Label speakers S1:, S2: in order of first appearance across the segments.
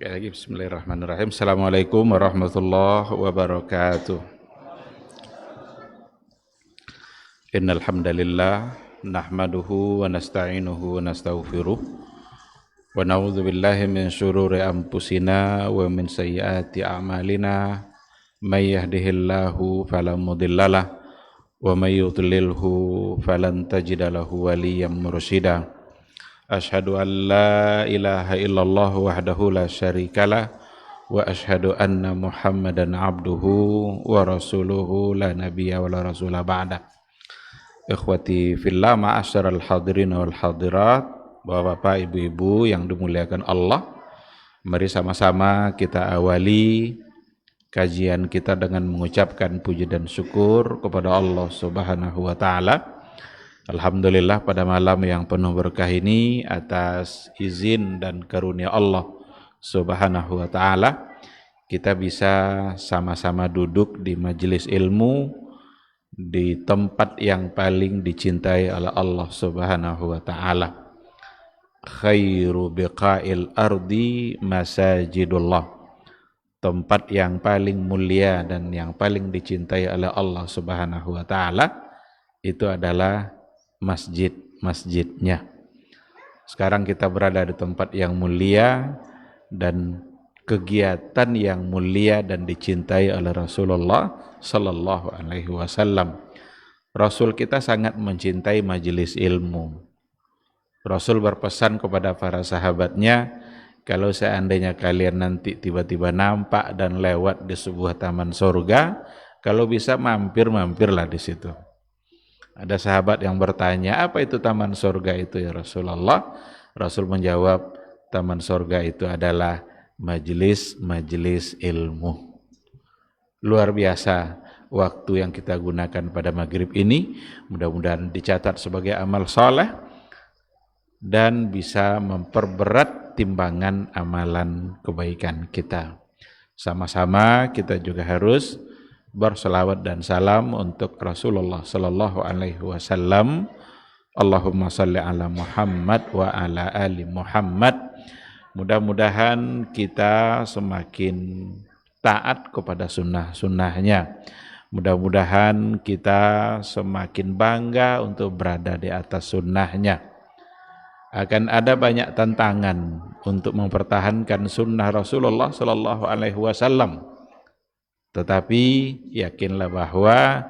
S1: Sekali lagi bismillahirrahmanirrahim. Assalamualaikum warahmatullahi wabarakatuh. Innal hamdalillah nahmaduhu wa nasta'inuhu wa nastaghfiruh wa na'udzu billahi min syururi anfusina wa min sayyiati a'malina may yahdihillahu fala mudhillalah wa may yudlilhu falan tajida lahu waliyyan mursyida. Asyhadu an la ilaha illallah wahdahu la syarikalah wa asyhadu anna Muhammadan abduhu wa rasuluhu la nabiyya wa la rasula ba'da. Ikhwati fillah ma'asyiral hadirin wal hadirat, Bapak-bapak, ibu-ibu yang dimuliakan Allah, mari sama-sama kita awali kajian kita dengan mengucapkan puji dan syukur kepada Allah Subhanahu wa taala. Alhamdulillah pada malam yang penuh berkah ini atas izin dan karunia Allah Subhanahu wa taala kita bisa sama-sama duduk di majelis ilmu di tempat yang paling dicintai oleh Allah Subhanahu wa taala. Khairu biqa'il ardi masajidullah. Tempat yang paling mulia dan yang paling dicintai oleh Allah Subhanahu wa taala itu adalah masjid-masjidnya. Sekarang kita berada di tempat yang mulia dan kegiatan yang mulia dan dicintai oleh Rasulullah sallallahu alaihi wasallam. Rasul kita sangat mencintai majelis ilmu. Rasul berpesan kepada para sahabatnya, kalau seandainya kalian nanti tiba-tiba nampak dan lewat di sebuah taman surga, kalau bisa mampir-mampirlah di situ. Ada sahabat yang bertanya, apa itu taman surga itu ya Rasulullah? Rasul menjawab, taman surga itu adalah majelis-majelis ilmu. Luar biasa waktu yang kita gunakan pada maghrib ini, mudah-mudahan dicatat sebagai amal soleh dan bisa memperberat timbangan amalan kebaikan kita. Sama-sama kita juga harus berselawat dan salam untuk Rasulullah sallallahu alaihi wasallam. Allahumma salli ala Muhammad wa ala ali Muhammad. Mudah-mudahan kita semakin taat kepada sunnah-sunnahnya. Mudah-mudahan kita semakin bangga untuk berada di atas sunnahnya. Akan ada banyak tantangan untuk mempertahankan sunnah Rasulullah sallallahu alaihi wasallam. Tetapi yakinlah bahwa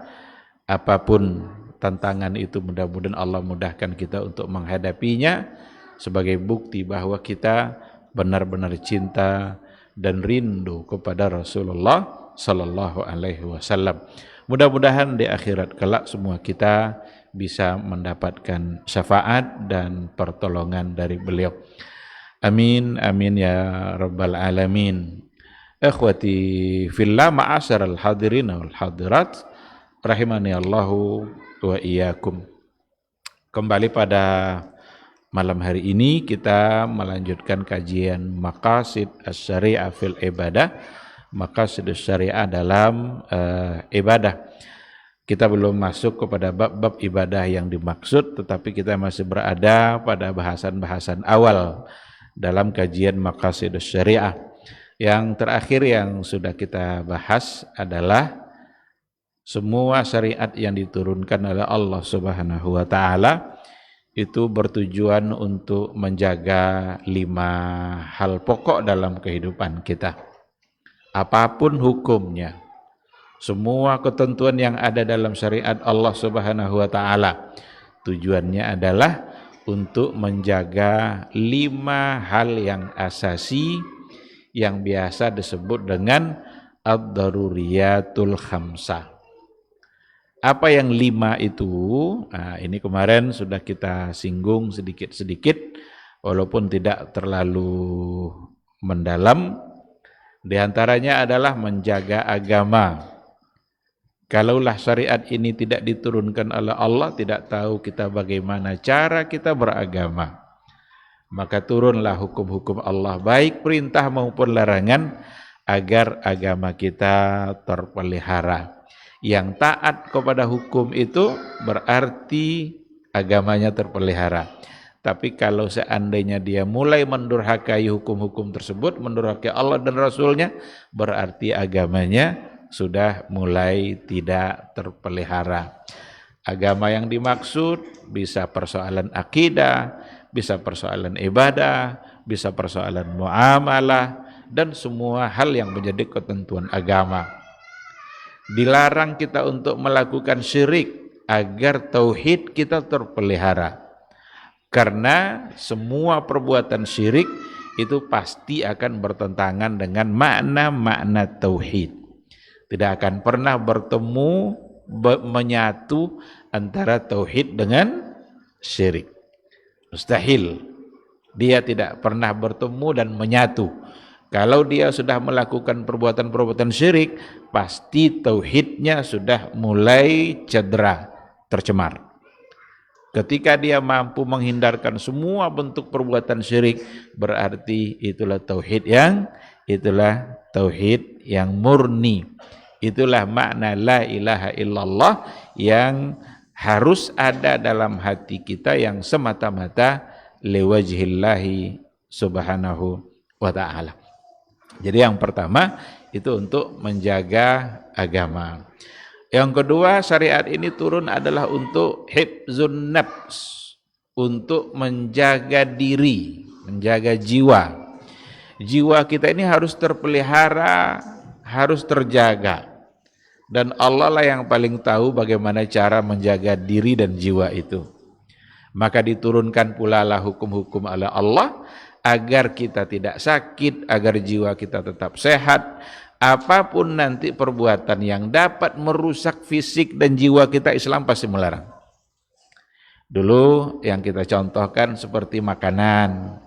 S1: apapun tantangan itu mudah-mudahan Allah mudahkan kita untuk menghadapinya sebagai bukti bahwa kita benar-benar cinta dan rindu kepada Rasulullah sallallahu alaihi wasallam. Mudah-mudahan di akhirat kelak semua kita bisa mendapatkan syafaat dan pertolongan dari beliau. Amin amin ya rabbal alamin. Ikhwati fillah ma'asyiral hadirin wal hadirat rahimani Allahu wa iyyakum. Kembali pada malam hari ini kita melanjutkan kajian maqasid asy-syari'ah fil ibadah, maqasid asy-syari'ah dalam ibadah. Kita belum masuk kepada bab-bab ibadah yang dimaksud, tetapi kita masih berada pada bahasan-bahasan awal dalam kajian maqasid asy-syari'ah. Yang terakhir yang sudah kita bahas adalah semua syariat yang diturunkan oleh Allah Subhanahu wa taala itu bertujuan untuk menjaga 5 hal pokok dalam kehidupan kita. Apapun hukumnya, semua ketentuan yang ada dalam syariat Allah Subhanahu wa taala tujuannya adalah untuk menjaga 5 hal yang asasi yang biasa disebut dengan ad-daruriyatul khamsah. Apa yang 5 itu? Nah, ini kemarin sudah kita singgung sedikit-sedikit, walaupun tidak terlalu mendalam. Di antaranya adalah menjaga agama. Kalaulah syariat ini tidak diturunkan oleh Allah, tidak tahu kita bagaimana cara kita beragama, maka turunlah hukum-hukum Allah, baik perintah maupun larangan, agar agama kita terpelihara. Yang taat kepada hukum itu berarti agamanya terpelihara. Tapi kalau seandainya dia mulai mendurhakai hukum-hukum tersebut, mendurhakai Allah dan Rasulnya, berarti agamanya sudah mulai tidak terpelihara. Agama yang dimaksud bisa persoalan akidah, bisa persoalan ibadah, bisa persoalan muamalah, dan semua hal yang menjadi ketentuan agama. Dilarang kita untuk melakukan syirik agar tauhid kita terpelihara. Karena semua perbuatan syirik itu pasti akan bertentangan dengan makna-makna tauhid. Tidak akan pernah bertemu, menyatu antara tauhid dengan syirik. Mustahil. Dia tidak pernah bertemu dan menyatu. Kalau dia sudah melakukan perbuatan-perbuatan syirik, pasti tauhidnya sudah mulai cedera, tercemar. Ketika dia mampu menghindarkan semua bentuk perbuatan syirik, berarti itulah tauhid yang murni. Itulah makna la ilaha illallah yang harus ada dalam hati kita, yang semata-mata liwajhillahi subhanahu wa ta'ala. Jadi yang pertama itu untuk menjaga agama. Yang kedua, syariat ini turun adalah untuk hifzun nafs, untuk menjaga diri, menjaga jiwa. Jiwa kita ini harus terpelihara, harus terjaga. Dan Allah lah yang paling tahu bagaimana cara menjaga diri dan jiwa itu. Maka diturunkan pula lah hukum-hukum oleh Allah agar kita tidak sakit, agar jiwa kita tetap sehat. Apapun nanti perbuatan yang dapat merusak fisik dan jiwa kita, Islam pasti melarang. Dulu yang kita contohkan seperti makanan.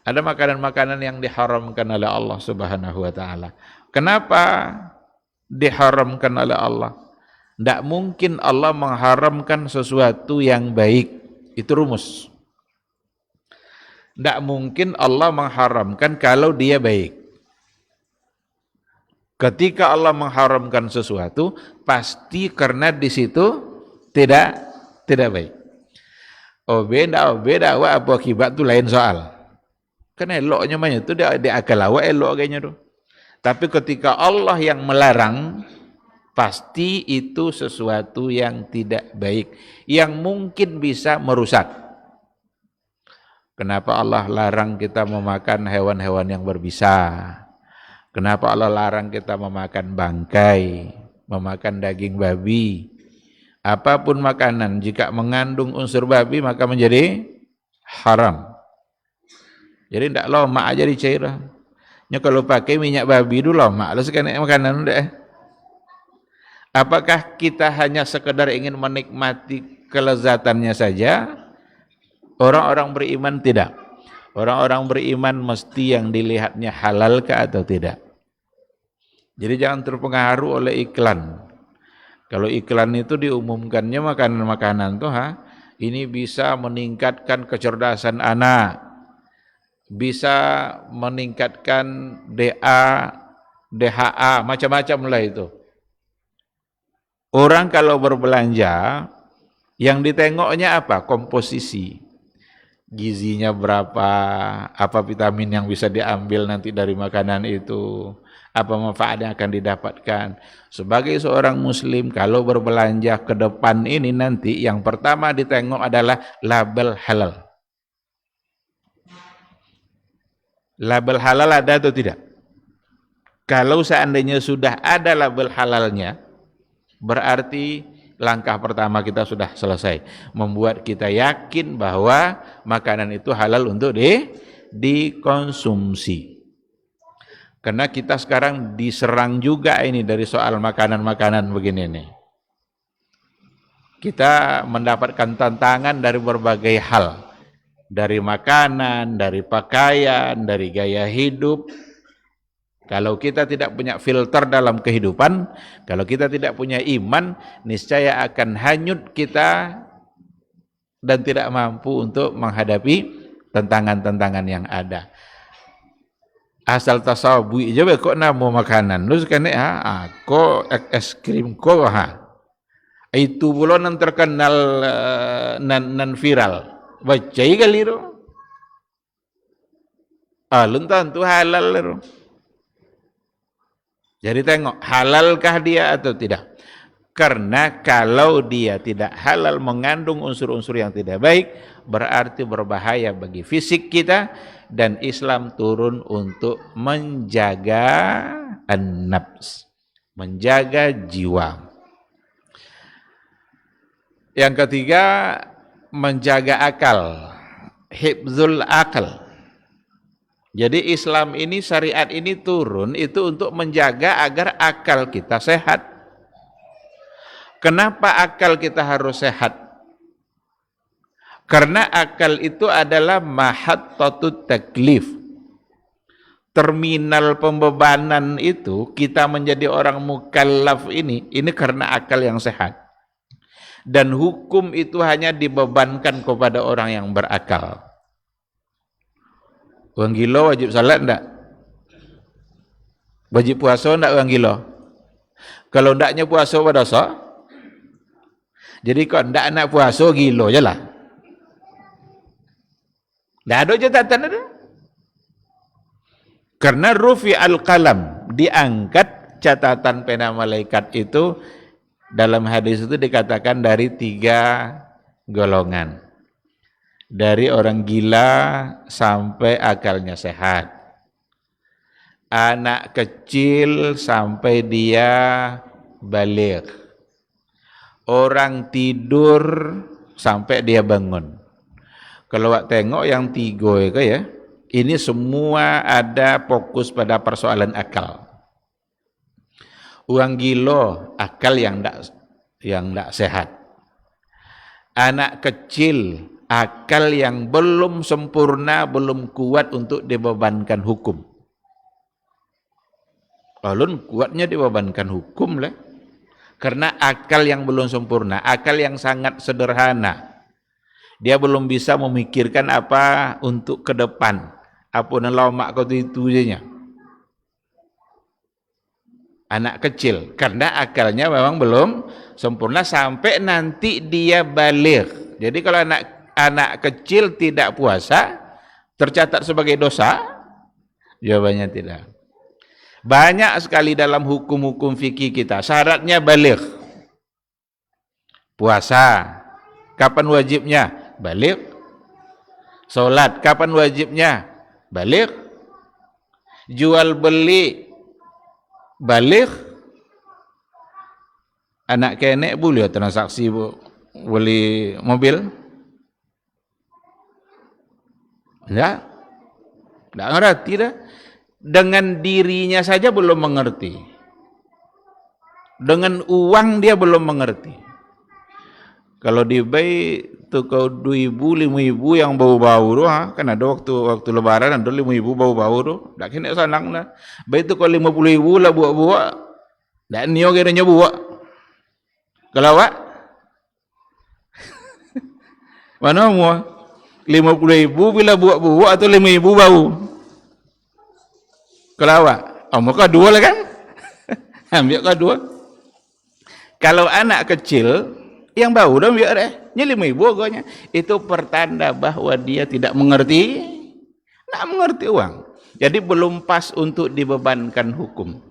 S1: Ada makanan-makanan yang diharamkan oleh Allah Subhanahu wa ta'ala. Kenapa diharamkan oleh Allah? Tidak mungkin Allah mengharamkan sesuatu yang baik. Itu rumus. Tidak mungkin Allah mengharamkan kalau dia baik. Ketika Allah mengharamkan sesuatu, pasti karena di situ tidak baik. Oh beda, wa apa akibat itu lain soal. Karena eloknya mana itu dia akal awak elok kayaknya tuh. Tapi ketika Allah yang melarang, pasti itu sesuatu yang tidak baik, yang mungkin bisa merusak. Kenapa Allah larang kita memakan hewan-hewan yang berbisa? Kenapa Allah larang kita memakan bangkai, memakan daging babi? Apapun makanan jika mengandung unsur babi maka menjadi haram. Jadi tidak lomak aja dicair. Kalau pakai minyak babi dulu lomak, lalu sekarang makanan udah. Apakah kita hanya sekedar ingin menikmati kelezatannya saja? Orang-orang beriman tidak. Orang-orang beriman mesti yang dilihatnya halalkah atau tidak. Jadi jangan terpengaruh oleh iklan. Kalau iklan itu diumumkannya makanan-makanan tuh, ini bisa meningkatkan kecerdasan anak, bisa meningkatkan DA, DHA, macam-macam lah itu. Orang kalau berbelanja, yang ditengoknya apa? Komposisi. Gizinya berapa, apa vitamin yang bisa diambil nanti dari makanan itu, apa manfaat yang akan didapatkan. Sebagai seorang muslim, kalau berbelanja ke depan ini nanti, yang pertama ditengok adalah label halal. Label halal ada atau tidak? Kalau seandainya sudah ada label halalnya, berarti langkah pertama kita sudah selesai, membuat kita yakin bahwa makanan itu halal untuk dikonsumsi. Karena kita sekarang diserang juga ini dari soal makanan-makanan begini nih. Kita mendapatkan tantangan dari berbagai hal, dari makanan, dari pakaian, dari gaya hidup. Kalau kita tidak punya filter dalam kehidupan, kalau kita tidak punya iman, niscaya akan hanyut kita dan tidak mampu untuk menghadapi tantangan-tantangan yang ada. Asal tasawu aja kok namo makanan, terus kan kok es krim kok itu pula nan terkenal nan viral. Bacai kali tu. Alun tentu halal tu. Jadi tengok halalkah dia atau tidak. Karena kalau dia tidak halal mengandung unsur-unsur yang tidak baik, berarti berbahaya bagi fisik kita, dan Islam turun untuk menjaga an-nafs, menjaga jiwa. Yang ketiga, menjaga akal, hifzul akal. Jadi Islam ini, syariat ini turun itu untuk menjaga agar akal kita sehat. Kenapa akal kita harus sehat? Karena akal itu adalah mahattatut taklif. Terminal pembebanan itu kita menjadi orang mukallaf ini karena akal yang sehat. Dan hukum itu hanya dibebankan kepada orang yang berakal. Orang gila wajib salat enggak? Wajib puasa enggak orang gila? Kalau endaknya puasa berdosa? Jadi kau tidak nak puasa, gila je lah. Tidak ada catatan ada. Karena rufi al-qalam, diangkat catatan pena malaikat itu, dalam hadis itu dikatakan dari 3 golongan. Dari orang gila sampai akalnya sehat. Anak kecil sampai dia baligh. Orang tidur sampai dia bangun. Kalau awak tengok yang 3 itu ya, ini semua ada fokus pada persoalan akal. Orang gila, akal yang tidak sehat. Anak kecil, akal yang belum sempurna, belum kuat untuk dibebankan hukum. Lalu kuatnya dibebankan hukum lah. Karena akal yang belum sempurna, akal yang sangat sederhana. Dia belum bisa memikirkan apa untuk ke depan. Apa yang lama kau itu saja. Anak kecil, karena akalnya memang belum sempurna sampai nanti dia baligh. Jadi kalau anak kecil tidak puasa, tercatat sebagai dosa? Jawabannya tidak. Banyak sekali dalam hukum-hukum fikih kita, syaratnya baligh. Puasa, kapan wajibnya? Baligh. Salat, kapan wajibnya? Baligh. Jual beli, baligh. Anak kenek boleh transaksi beli mobil? Enggak. Enggak ngerti dah. Dengan dirinya saja belum mengerti. Dengan uang dia belum mengerti. Kalau di bay tu kau 2.000, 5.000 yang bau-bau tu, kan ada waktu lebaran ada 5.000 bau-bau tu, dak kena sanang lah. Bay tu kau 50.000 lah buat-buat, dak nio kiranya buat. Kalau awak mana mau 50.000 bila buat-buat atau 5.000 bau? Kalau awak, muka 2 lah kan? Ambil kau 2. Kalau anak kecil yang bau dah ambil deh, nya 5.000 gonya. Itu pertanda bahwa dia tidak mengerti, nak mengerti uang. Jadi belum pas untuk dibebankan hukum.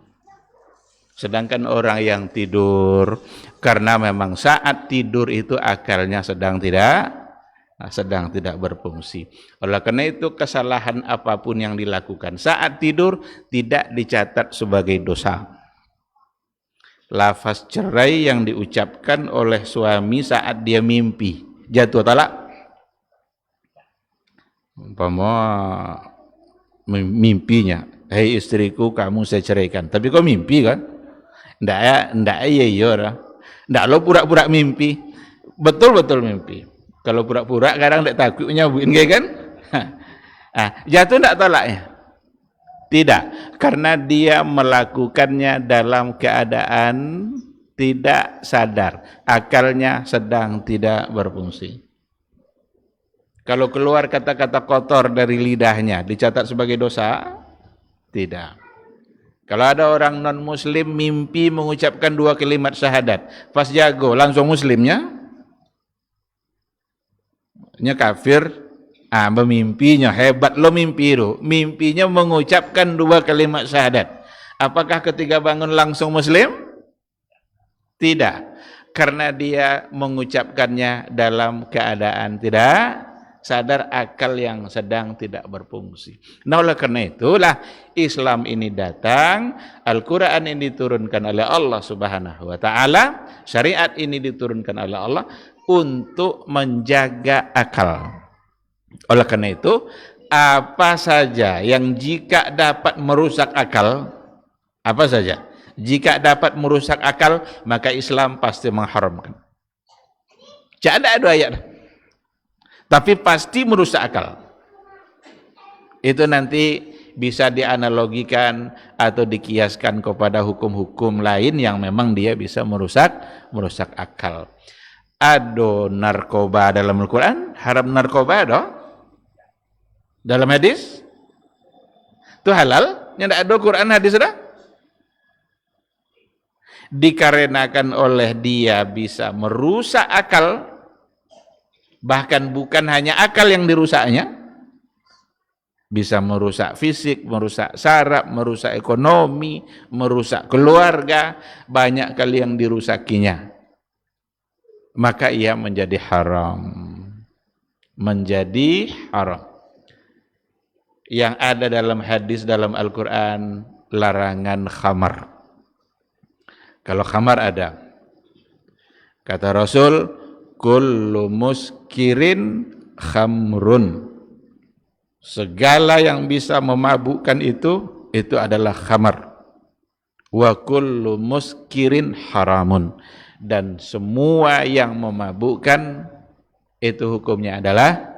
S1: Sedangkan orang yang tidur, karena memang saat tidur itu akalnya sedang tidak berfungsi. Oleh karena itu kesalahan apapun yang dilakukan saat tidur tidak dicatat sebagai dosa. Lafaz cerai yang diucapkan oleh suami saat dia mimpi jatuh talak. Umpama mimpinya, hei istriku kamu saya ceraikan. Tapi kau mimpi kan? Ndak ya. Ndak lo pura-pura mimpi. Betul-betul mimpi. Kalau pura-pura kadang tak takut nyabuin kan? Jatuh tak talaknya? Tidak, karena dia melakukannya dalam keadaan tidak sadar, akalnya sedang tidak berfungsi. Kalau keluar kata-kata kotor dari lidahnya, dicatat sebagai dosa? Tidak. Kalau ada orang non-muslim mimpi mengucapkan 2 kalimat syahadat, pas jago langsung muslimnya? Nya kafir, bermimpinya hebat lo mimpi itu. Mimpinya mengucapkan 2 kalimat syahadat. Apakah ketika bangun langsung muslim? Tidak. Karena dia mengucapkannya dalam keadaan tidak sadar, akal yang sedang tidak berfungsi. Nah, oleh karena itulah Islam ini datang, Al-Quran ini diturunkan oleh Allah Subhanahu wa Ta'ala, syariat ini diturunkan oleh Allah untuk menjaga akal. Oleh karena itu, apa saja yang jika dapat merusak akal, apa saja jika dapat merusak akal, maka Islam pasti mengharamkan. Tidak ada ayat, tapi pasti merusak akal. Itu nanti bisa dianalogikan atau dikiaskan kepada hukum-hukum lain yang memang dia bisa merusak akal. Ada narkoba dalam Al-Quran, haram narkoba ada. Dalam hadis itu halal, yang ada Quran hadis dah. Dikarenakan oleh dia bisa merusak akal, bahkan bukan hanya akal yang dirusaknya, bisa merusak fisik, merusak saraf, merusak ekonomi, merusak keluarga, banyak kali yang dirusakinya. Maka ia menjadi haram. Menjadi haram. Yang ada dalam hadis dalam Al-Quran, larangan khamar. Kalau khamar ada, kata Rasul, kullu muskirin khamrun. Segala yang bisa memabukkan itu adalah khamar. Wa kullu muskirin haramun. Dan semua yang memabukkan itu hukumnya adalah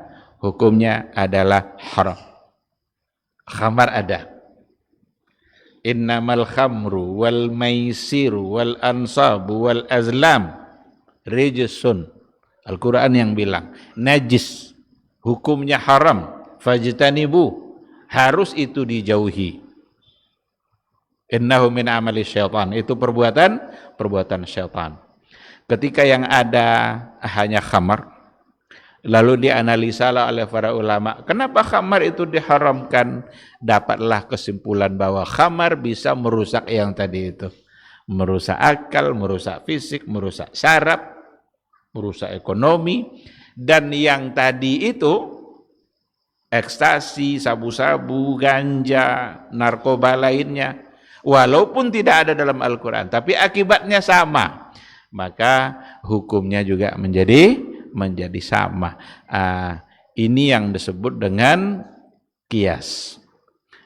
S1: haram. Khamar ada. Innamal khamru wal maisiru wal ansabu wal azlam rijsun. Al-Quran yang bilang najis, hukumnya haram, fajtanibu, harus itu dijauhi. Innahu min amali syaitan, itu perbuatan syaitan. Ketika yang ada hanya khamar, lalu dianalisa oleh para ulama, kenapa khamar itu diharamkan? Dapatlah kesimpulan bahwa khamar bisa merusak yang tadi itu. Merusak akal, merusak fisik, merusak saraf, merusak ekonomi. Dan yang tadi itu, ekstasi, sabu-sabu, ganja, narkoba lainnya, walaupun tidak ada dalam Al-Quran, tapi akibatnya sama, maka hukumnya juga menjadi sama. Ini yang disebut dengan kias.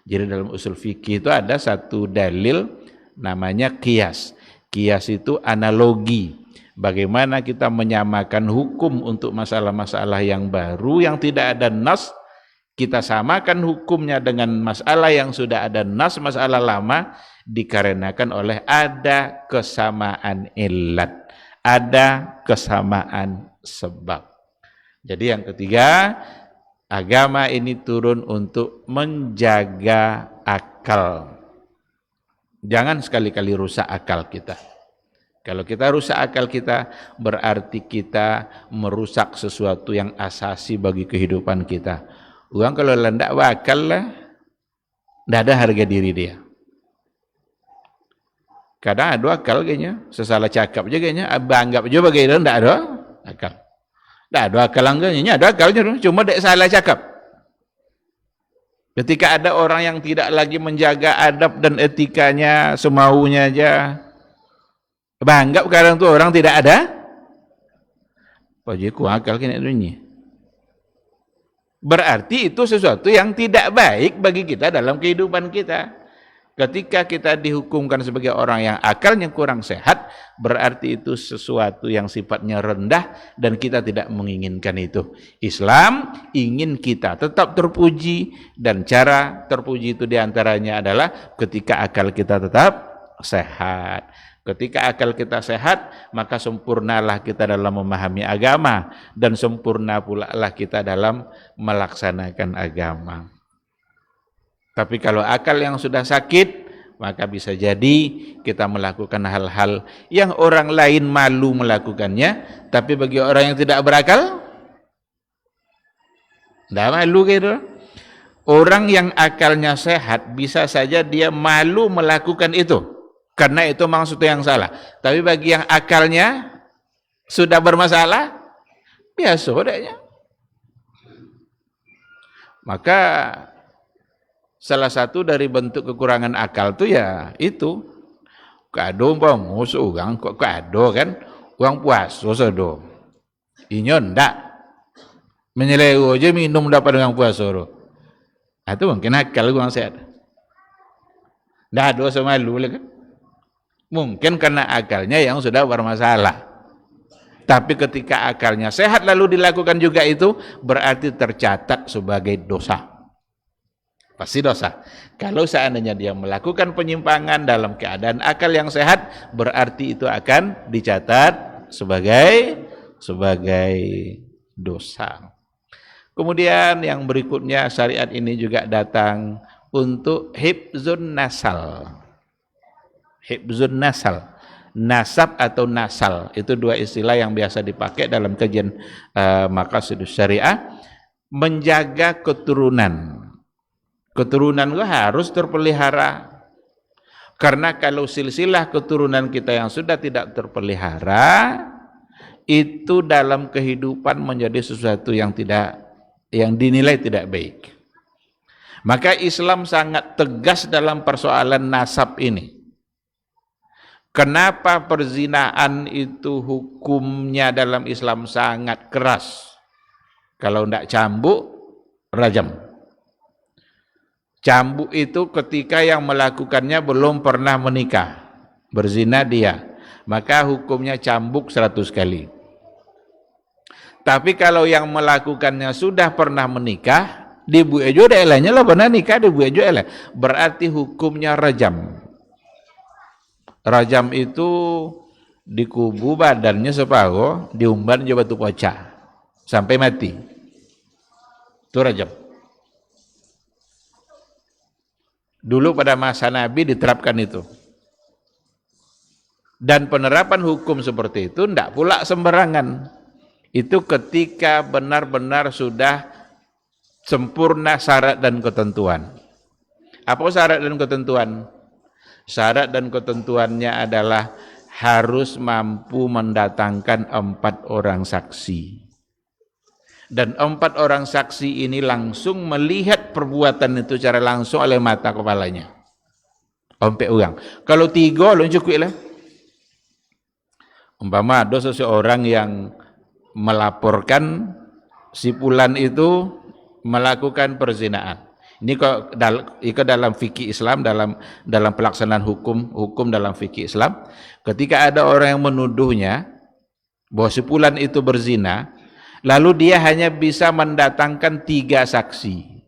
S1: Jadi dalam usul fikih itu ada satu dalil namanya kias. Kias itu analogi. Bagaimana kita menyamakan hukum untuk masalah-masalah yang baru yang tidak ada nas, kita samakan hukumnya dengan masalah yang sudah ada nas, masalah lama, dikarenakan oleh ada kesamaan illat, ada kesamaan sebab. Jadi yang ketiga, agama ini turun untuk menjaga akal. Jangan sekali-kali rusak akal kita. Kalau kita rusak akal kita, berarti kita merusak sesuatu yang asasi bagi kehidupan kita. Orang kalau landak akal lah, tidak ada harga diri dia. Kadang ada akal kayaknya, sesalah cakap je kayaknya, anggap je bagi dia tidak ada akal. Tak ada akal angganya, ada akalnya, cuma tak salah cakap. Ketika ada orang yang tidak lagi menjaga adab dan etikanya, semaunya aja, anggap kadang tu orang tidak ada, pajiku akal kena dunia. Berarti itu sesuatu yang tidak baik bagi kita dalam kehidupan kita. Ketika kita dihukumkan sebagai orang yang akalnya kurang sehat, berarti itu sesuatu yang sifatnya rendah dan kita tidak menginginkan itu. Islam ingin kita tetap terpuji, dan cara terpuji itu diantaranya adalah ketika akal kita tetap sehat. Ketika akal kita sehat, maka sempurnalah kita dalam memahami agama, dan sempurna pula lah kita dalam melaksanakan agama. Tapi kalau akal yang sudah sakit, maka bisa jadi kita melakukan hal-hal yang orang lain malu melakukannya, tapi bagi orang yang tidak berakal, Nggak malu gitu. Orang yang akalnya sehat bisa saja dia malu melakukan itu, karena itu memang sesuatu yang salah. Tapi bagi yang akalnya sudah bermasalah, biasa adanya. Maka salah satu dari bentuk kekurangan akal itu ya itu. Kado bang, musuh orang kok kado kan, orang puasa sedo. Inyo ndak menyeleu aja minum dapat orang puasa do. Itu mungkin akal orang sehat. Ndak dosa malu lah kan. Mungkin karena akalnya yang sudah bermasalah. Tapi ketika akalnya sehat lalu dilakukan juga itu, berarti tercatat sebagai dosa. Pasti dosa. Kalau seandainya dia melakukan penyimpangan dalam keadaan akal yang sehat, berarti itu akan dicatat sebagai dosa. Kemudian yang berikutnya, syariat ini juga datang untuk hifzun nasal. Hifzun nasal. Nasab atau nasal, itu dua istilah yang biasa dipakai dalam kajian maqasidus syariah. Menjaga keturunan. Keturunan itu harus terpelihara. Karena kalau silsilah keturunan kita yang sudah tidak terpelihara, itu dalam kehidupan menjadi sesuatu yang dinilai tidak baik. Maka Islam sangat tegas dalam persoalan nasab ini. Kenapa perzinaan itu hukumnya dalam Islam sangat keras? Kalau tidak cambuk, rajam. Cambuk itu ketika yang melakukannya belum pernah menikah, berzina dia, maka hukumnya cambuk 100 kali. Tapi kalau yang melakukannya sudah pernah menikah, dibuejo elahnya lah pernah nikah, dibuejo elah, berarti hukumnya rajam. Rajam itu dikubu badannya separuh, diumban juga batu pocah sampai mati. Itu rajam. Dulu pada masa Nabi diterapkan itu. Dan penerapan hukum seperti itu tidak pula sembarangan. Itu ketika benar-benar sudah sempurna syarat dan ketentuan. Apa syarat dan ketentuan? Syarat dan ketentuannya adalah harus mampu mendatangkan 4 orang saksi. Dan 4 orang saksi ini langsung melihat perbuatan itu secara langsung oleh mata kepalanya. 4 orang. Kalau 3 belum cukup lah. Umpama ada seseorang yang melaporkan si fulan itu melakukan perzinaan. Ini kok dalam fikih Islam, dalam pelaksanaan hukum dalam fikih Islam, ketika ada orang yang menuduhnya bahwa si fulan itu berzina, lalu dia hanya bisa mendatangkan 3 saksi,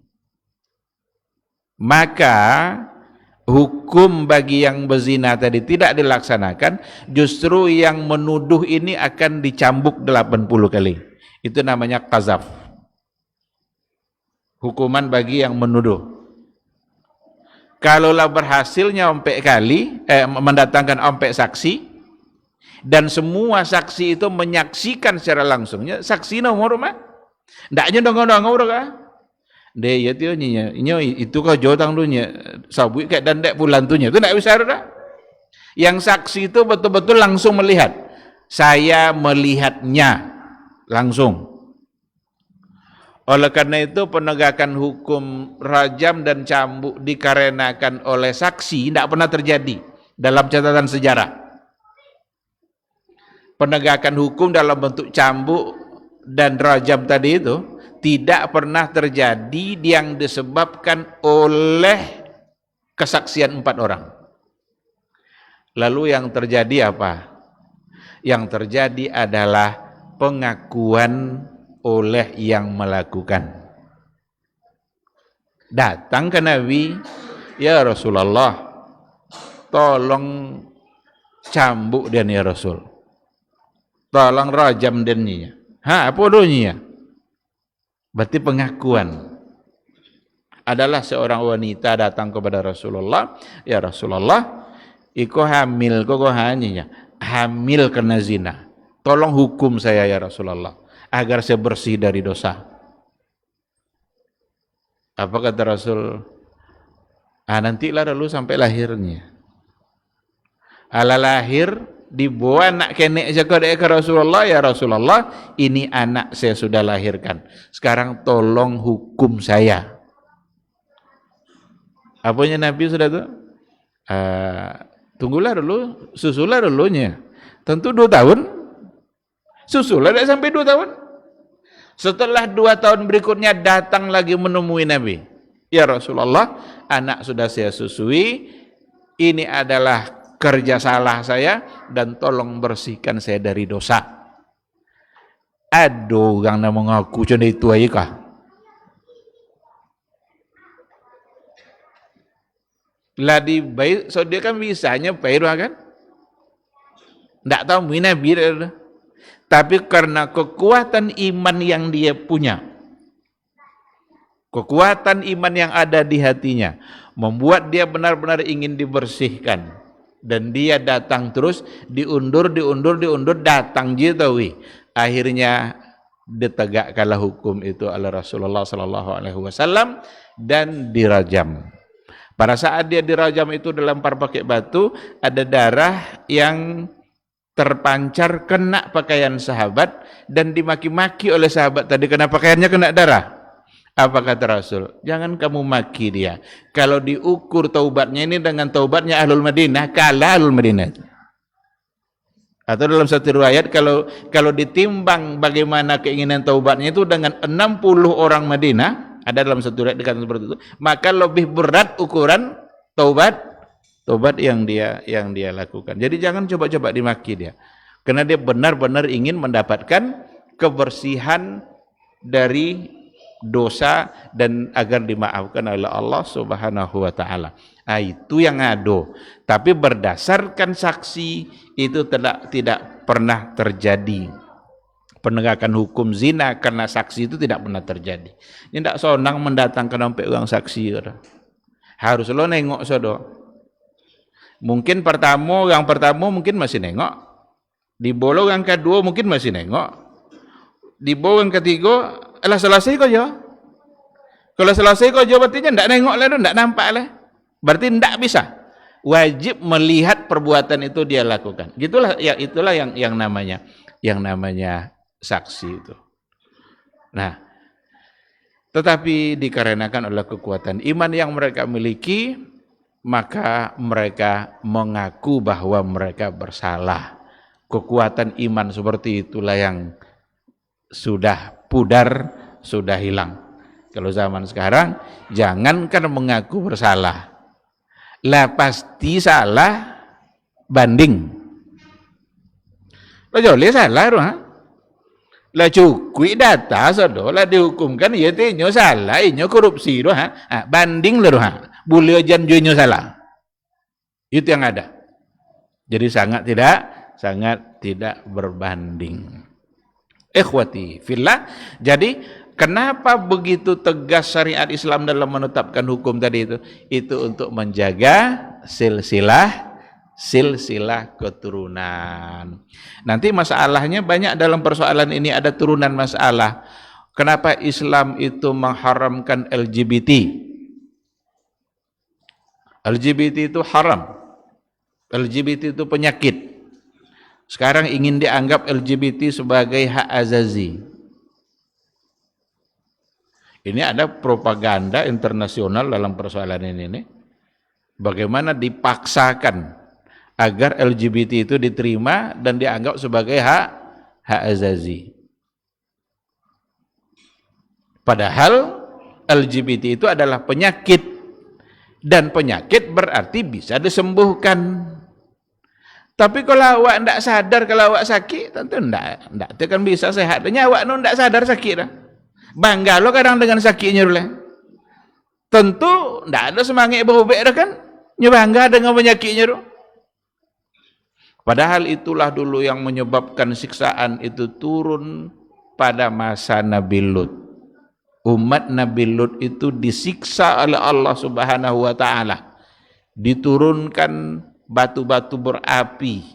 S1: maka hukum bagi yang berzina tadi tidak dilaksanakan, justru yang menuduh ini akan dicambuk 80 kali. Itu namanya qazaf. Hukuman bagi yang menuduh. Kalaulah berhasilnya 4 kali mendatangkan 4 saksi, dan semua saksi itu menyaksikan secara langsungnya, saksi nomor mah ndaknya dongong-dongong ka de ya tio nya itu kau jotang dunya sabui kayak dan dek bulan tunya itu ndak bisa ada. Yang saksi itu betul-betul langsung melihat, saya melihatnya langsung. Oleh karena itu penegakan hukum rajam dan cambuk dikarenakan oleh saksi tidak pernah terjadi dalam catatan sejarah. Penegakan hukum dalam bentuk cambuk dan rajam tadi itu tidak pernah terjadi yang disebabkan oleh kesaksian 4 orang. Lalu yang terjadi apa? Yang terjadi adalah pengakuan oleh yang melakukan. Datang ke Nabi, ya Rasulullah, tolong cambuk dan ya Rasul, tolong rajam dennya. Apa doanya? Berarti pengakuan. Adalah seorang wanita datang kepada Rasulullah, ya Rasulullah, iko hamil, kok hanya hamil karena zina. Tolong hukum saya ya Rasulullah, agar saya bersih dari dosa. Apa kata Rasul? Nantilah dulu sampai lahirnya. Ala lahir dibawa anak kenek jaga ke Rasulullah, ya Rasulullah, ini anak saya sudah lahirkan. Sekarang tolong hukum saya. Apanya Nabi sudah tuh? Tunggulah dulu, susulah dulunya. Tentu 2 tahun. Susulah tidak sampai 2 tahun. Setelah 2 tahun berikutnya datang lagi menemui Nabi. Ya Rasulullah, anak sudah saya susui. Ini adalah kerja salah saya dan tolong bersihkan saya dari dosa. Aduh, yang nak mengaku macam itu aja kah? Lah di baik, so dia kan bisanya baik kan? Tidak tahu Nabi dah. Tapi karena kekuatan iman yang dia punya, kekuatan iman yang ada di hatinya, membuat dia benar-benar ingin dibersihkan. Dan dia datang terus, diundur, datang jitawi. Akhirnya ditegakkanlah hukum itu oleh Rasulullah SAW dan dirajam. Pada saat dia dirajam itu dilempar pakai batu, ada darah yang terpancar kena pakaian sahabat dan dimaki-maki oleh sahabat tadi karena pakaiannya kena darah. Apa kata Rasul? Jangan kamu maki dia. Kalau diukur taubatnya ini dengan taubatnya Ahlul Madinah, kalah Ahlul Madinah. Atau dalam satu riwayat kalau ditimbang bagaimana keinginan taubatnya itu dengan 60 orang Madinah, ada dalam satu riwayat dikatakan seperti itu, maka lebih berat ukuran taubat yang dia lakukan. Jadi jangan coba-coba dimaki dia. Karena dia benar-benar ingin mendapatkan kebersihan dari dosa dan agar dimaafkan oleh Allah Subhanahu wa taala. Itu yang ngado. Tapi berdasarkan saksi itu tidak pernah terjadi. Penegakan hukum zina karena saksi itu tidak pernah terjadi. Ini tidak sonang mendatangkan sampai uang saksi. Harus lo nengok sodo. Mungkin yang pertama mungkin masih nengok. Di bolo yang kedua mungkin masih nengok. Di bolo yang ketiga, selesai kok ya. Kalau selesai kok ya berarti tidak nengok lah, tidak nampak lah. Berarti tidak bisa. Wajib melihat perbuatan itu dia lakukan. Itulah yang namanya saksi itu. Nah, tetapi dikarenakan oleh kekuatan iman yang mereka miliki, maka mereka mengaku bahwa mereka bersalah. Kekuatan iman seperti itulah yang sudah pudar, sudah hilang. Kalau zaman sekarang, jangankan mengaku bersalah, lah pasti salah banding. Lah joleh salah ha? Lah cukui data sodo, lah dihukumkan ya tinyo salah, inyo korupsi ha? Banding lah ha? Boleh jan juinyo salah. Itu yang ada. Jadi sangat tidak berbanding. Ikhwati fillah. Jadi kenapa begitu tegas syariat Islam dalam menetapkan hukum tadi itu? Itu untuk menjaga silsilah keturunan. Nanti masalahnya banyak dalam persoalan ini, ada turunan masalah. Kenapa Islam itu mengharamkan LGBT? LGBT itu haram. LGBT itu penyakit. Sekarang ingin dianggap LGBT sebagai hak azazi. Ini ada propaganda internasional dalam persoalan ini. Bagaimana dipaksakan agar LGBT itu diterima dan dianggap sebagai hak azazi. Padahal LGBT itu adalah penyakit. Dan penyakit berarti bisa disembuhkan. Tapi kalau awak tidak sadar kalau awak sakit, tentu tidak akan bisa sehat. Awak tidak sadar sakit dah. Bangga lo kadang dengan sakitnya dulu. Tentu tidak ada semangat berubah dah kan? Bangga dengan penyakitnya dulu. Padahal itulah dulu yang menyebabkan siksaan itu turun pada masa Nabi Lut. Umat Nabi Lut itu disiksa oleh Allah Subhanahu wa taala. Diturunkan batu-batu berapi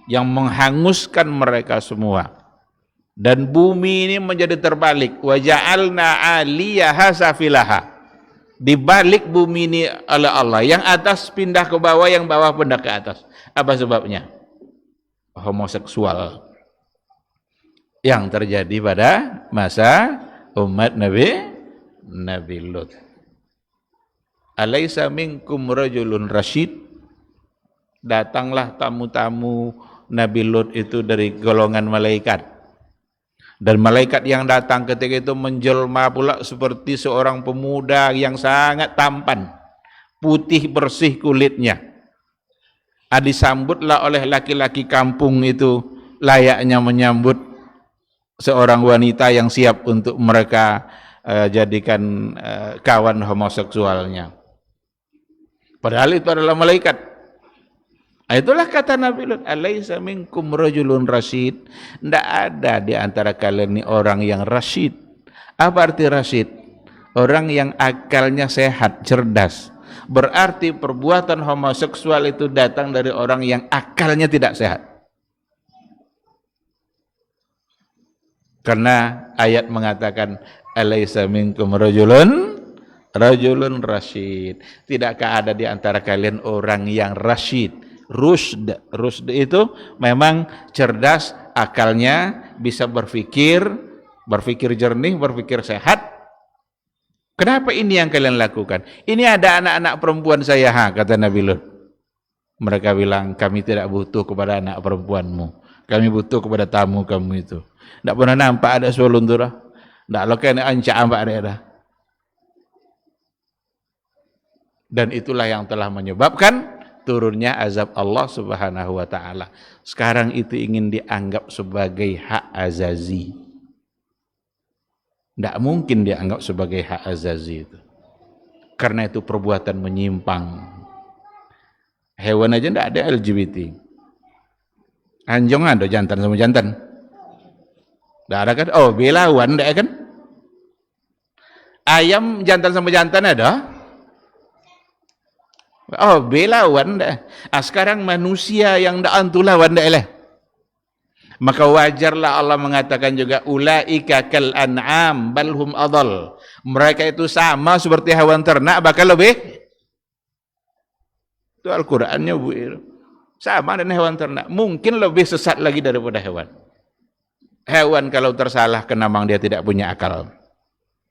S1: yang menghanguskan mereka semua. Dan bumi ini menjadi terbalik. Wa ja'alna 'aliyaha safilaha. Di balik bumi ini oleh Allah, yang atas pindah ke bawah, yang bawah pindah ke atas. Apa sebabnya? Homoseksual yang terjadi pada masa umat Nabi Lut. Alaisa minkum rajulun rasyid? Datanglah tamu-tamu Nabi Lut itu dari golongan malaikat. Dan malaikat yang datang ketika itu menjelma pula seperti seorang pemuda yang sangat tampan, putih bersih kulitnya. Disambutlah oleh laki-laki kampung itu layaknya menyambut seorang wanita yang siap untuk mereka jadikan kawan homoseksualnya. Padahal itu adalah malaikat. Itulah kata Nabi Lut, alaisa minkum rajulun rasyid? Tidak ada di antara kalian ini orang yang rasyid. Apa arti rasyid? Orang yang akalnya sehat, cerdas. Berarti perbuatan homoseksual itu datang dari orang yang akalnya tidak sehat. Karena ayat mengatakan alaisa minkum rajulun rasyid. Tidakkah ada di antara kalian orang yang rasyid? Rusd itu memang cerdas, akalnya bisa berpikir jernih, berpikir sehat. Kenapa ini yang kalian lakukan? Ini ada anak-anak perempuan saya, kata Nabi Lut. Mereka bilang, kami tidak butuh kepada anak perempuanmu, kami butuh kepada tamu kamu itu. Tidak pernah nampak ada swaluntura, tidak lo kena ancak ambak ada. Dan itulah yang telah menyebabkan turunnya azab Allah Subhanahu wa taala. Sekarang itu ingin dianggap sebagai hak azazi. Tidak mungkin dianggap sebagai hak azazi itu. Karena itu perbuatan menyimpang. Hewan aja tidak ada LGBT. Anjing ada jantan sama jantan. Tidak ada kan? Oh, belawan tidak kan? Ayam jantan sama jantan ada? Oh, belawan dah. Sekarang manusia yang dah antulawan dah lah. Maka wajarlah Allah mengatakan juga ulaika kal an'am balhum adall. Mereka itu sama seperti hewan ternak, bahkan lebih. Itu Al-Qur'annya Bu. Sama dengan hewan ternak, mungkin lebih sesat lagi daripada hewan. Hewan kalau tersalah kenamang dia tidak punya akal.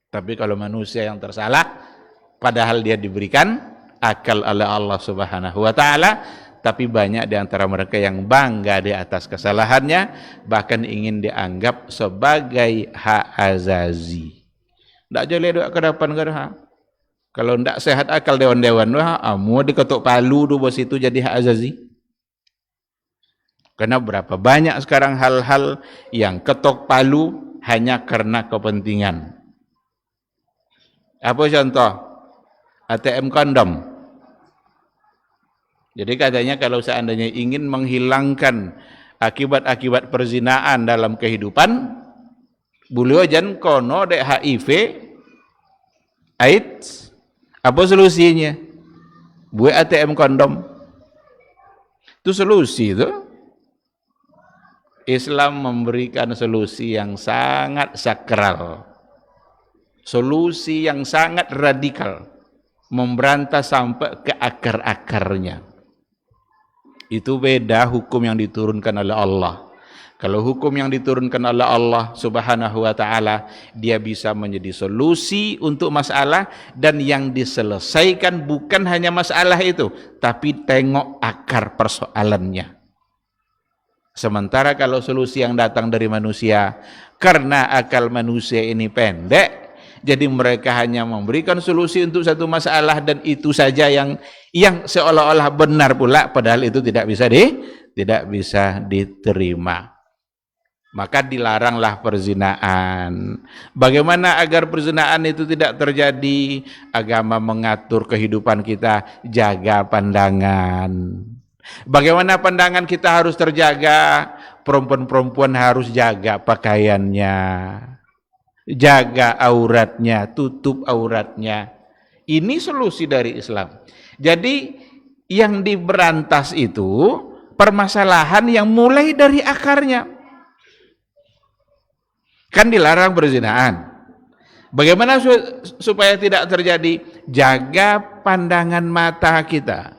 S1: Tapi kalau manusia yang tersalah padahal dia diberikan akal oleh Allah Subhanahu wa taala, tapi banyak di antara mereka yang bangga di atas kesalahannya, bahkan ingin dianggap sebagai hak azazi. Ndak jole dok ke depan ke. Kalau ndak sehat akal dewan-dewan, mau diketuk palu do bos itu jadi hak azazi. Karena berapa banyak sekarang hal-hal yang ketok palu hanya karena kepentingan. Apa contoh? ATM kondom. Jadi katanya kalau seandainya ingin menghilangkan akibat-akibat perzinaan dalam kehidupan, beliau jan kono dek HIV, AIDS, apa solusinya? Buat ATM kondom. Itu solusi itu. Islam memberikan solusi yang sangat sakral. Solusi yang sangat radikal. Memberantas sampai ke akar-akarnya. Itu beda hukum yang diturunkan oleh Allah. Kalau hukum yang diturunkan oleh Allah Subhanahu wa taala, dia bisa menjadi solusi untuk masalah, dan yang diselesaikan bukan hanya masalah itu, tapi tengok akar persoalannya. Sementara kalau solusi yang datang dari manusia, karena akal manusia ini pendek, jadi mereka hanya memberikan solusi untuk satu masalah, dan itu saja yang seolah-olah benar pula, padahal itu tidak bisa diterima. Maka dilaranglah perzinaan. Bagaimana agar perzinaan itu tidak terjadi? Agama mengatur kehidupan kita, jaga pandangan. Bagaimana pandangan kita harus terjaga? Perempuan-perempuan harus jaga pakaiannya, jaga auratnya, tutup auratnya. Ini solusi dari Islam. Jadi yang diberantas itu permasalahan yang mulai dari akarnya. Kan dilarang perzinahan. Bagaimana supaya tidak terjadi? jaga pandangan mata kita.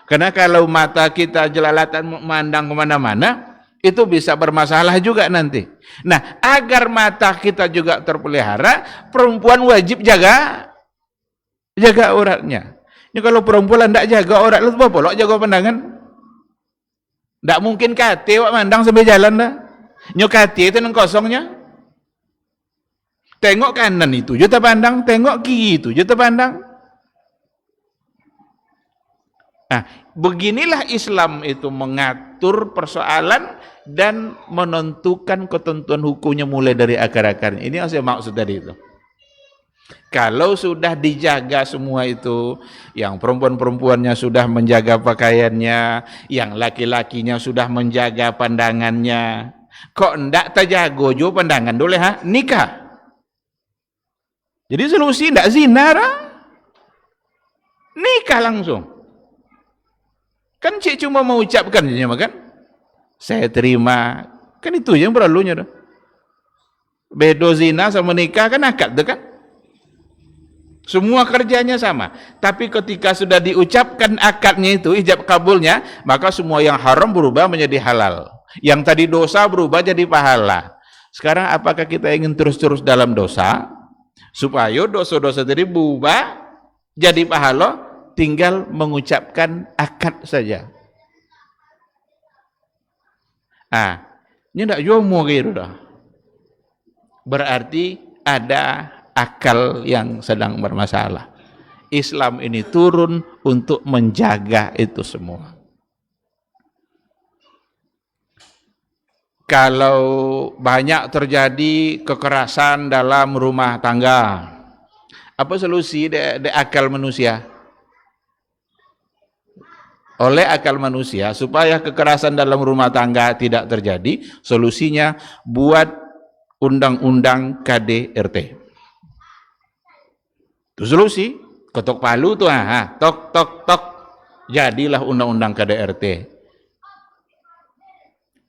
S1: Karena kalau mata kita jelalatan memandang kemana-mana, itu bisa bermasalah juga nanti. Nah, agar mata kita juga terpelihara, perempuan wajib jaga auratnya. Ini kalau perempuan tidak jaga aurat, lu apa lo jaga pandangan? Tidak mungkin kate wak mandang sampai jalan dah. Nyokati itu nang kosongnya. Tengok kanan itu je terpandang, tengok kiri itu je terpandang. Nah, beginilah Islam itu mengatur persoalan dan menentukan ketentuan hukumnya mulai dari akar-akarnya. Ini yang saya maksud tadi itu. Kalau sudah dijaga semua itu, yang perempuan-perempuannya sudah menjaga pakaiannya, yang laki-lakinya sudah menjaga pandangannya, kok ndak terjaga jo pandangan boleh nikah. Jadi solusi ndak zina nikah langsung. Kan cik cuma mau ucapkan kan? Saya terima. Kan itu yang perlunya dah. Bedo zina sama nikah kan akad tu kan? Semua kerjanya sama. Tapi ketika sudah diucapkan akadnya itu, ijab kabulnya, maka semua yang haram berubah menjadi halal. Yang tadi dosa berubah jadi pahala. Sekarang apakah kita ingin terus-terus dalam dosa? Supaya dosa-dosa tadi berubah jadi pahala, tinggal mengucapkan akad saja. Ini tidak jomo gitu dah. Berarti ada akal yang sedang bermasalah. Islam ini turun untuk menjaga itu semua. Kalau banyak terjadi kekerasan dalam rumah tangga, apa solusi dari akal manusia? Oleh akal manusia, supaya kekerasan dalam rumah tangga tidak terjadi, solusinya buat undang-undang KDRT. Itu solusi. Ketok palu tuh, tok tok tok, jadilah undang-undang KDRT.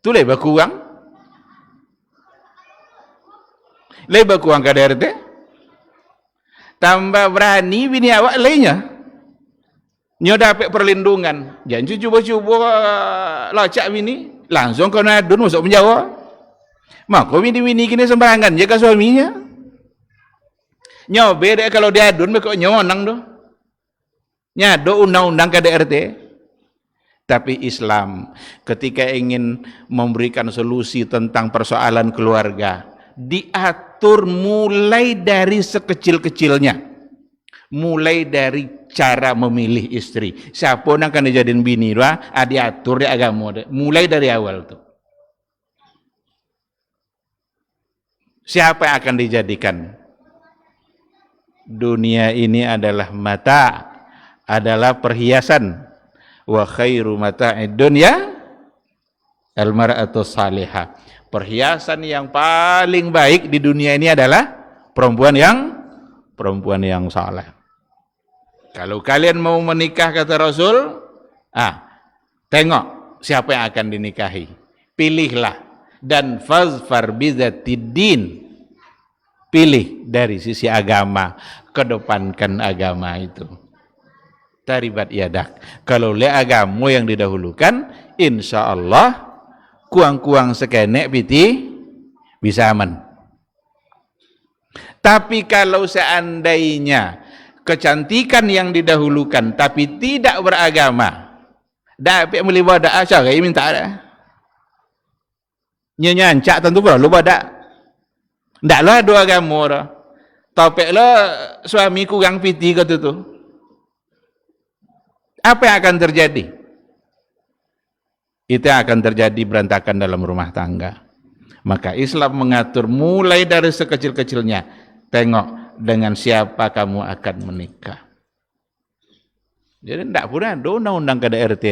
S1: Itu lebih kurang. Lebih kurang KDRT. Tambah berani bini awak lainnya. Nyo dapat perlindungan. Jangan cuba-cuba lacak bini, langsung kau nadun masuk penjara. Maka bini-bini kini sembarangan jaga suaminya. Nyo beda kalau diadun mereka nyonang doh. Nyado undang-undang KDRT. Tapi Islam ketika ingin memberikan solusi tentang persoalan keluarga, diatur mulai dari sekecil-kecilnya. Mulai dari cara memilih istri. Siapa yang akan dijadiin bini diatur di agama. Mulai dari awal tuh. Siapa yang akan dijadikan? Dunia ini adalah mata, adalah perhiasan. Wa khairu mata'id dunya al-mar'atu salihah. Perhiasan yang paling baik di dunia ini adalah perempuan yang saleh. Kalau kalian mau menikah kata Rasul, tengok siapa yang akan dinikahi. Pilihlah dan fazfar bizatiddin. Pilih dari sisi agama, kedepankan agama itu. Taribat yadak. Kalau le agama yang didahulukan, insya Allah kuang-kuang sekenek bisa aman. Tapi kalau seandainya kecantikan yang didahulukan tapi tidak beragama, dapat melibadah asyara minta ada. Nyancak tentu perlu badak. Ndaklah dua agama dah. Topeklah suami kurang piti kata tu. Apa yang akan terjadi? Itu akan terjadi berantakan dalam rumah tangga. Maka Islam mengatur mulai dari sekecil-kecilnya. Tengok dengan siapa kamu akan menikah. Jadi tidak pun ada undang-undang KDRT,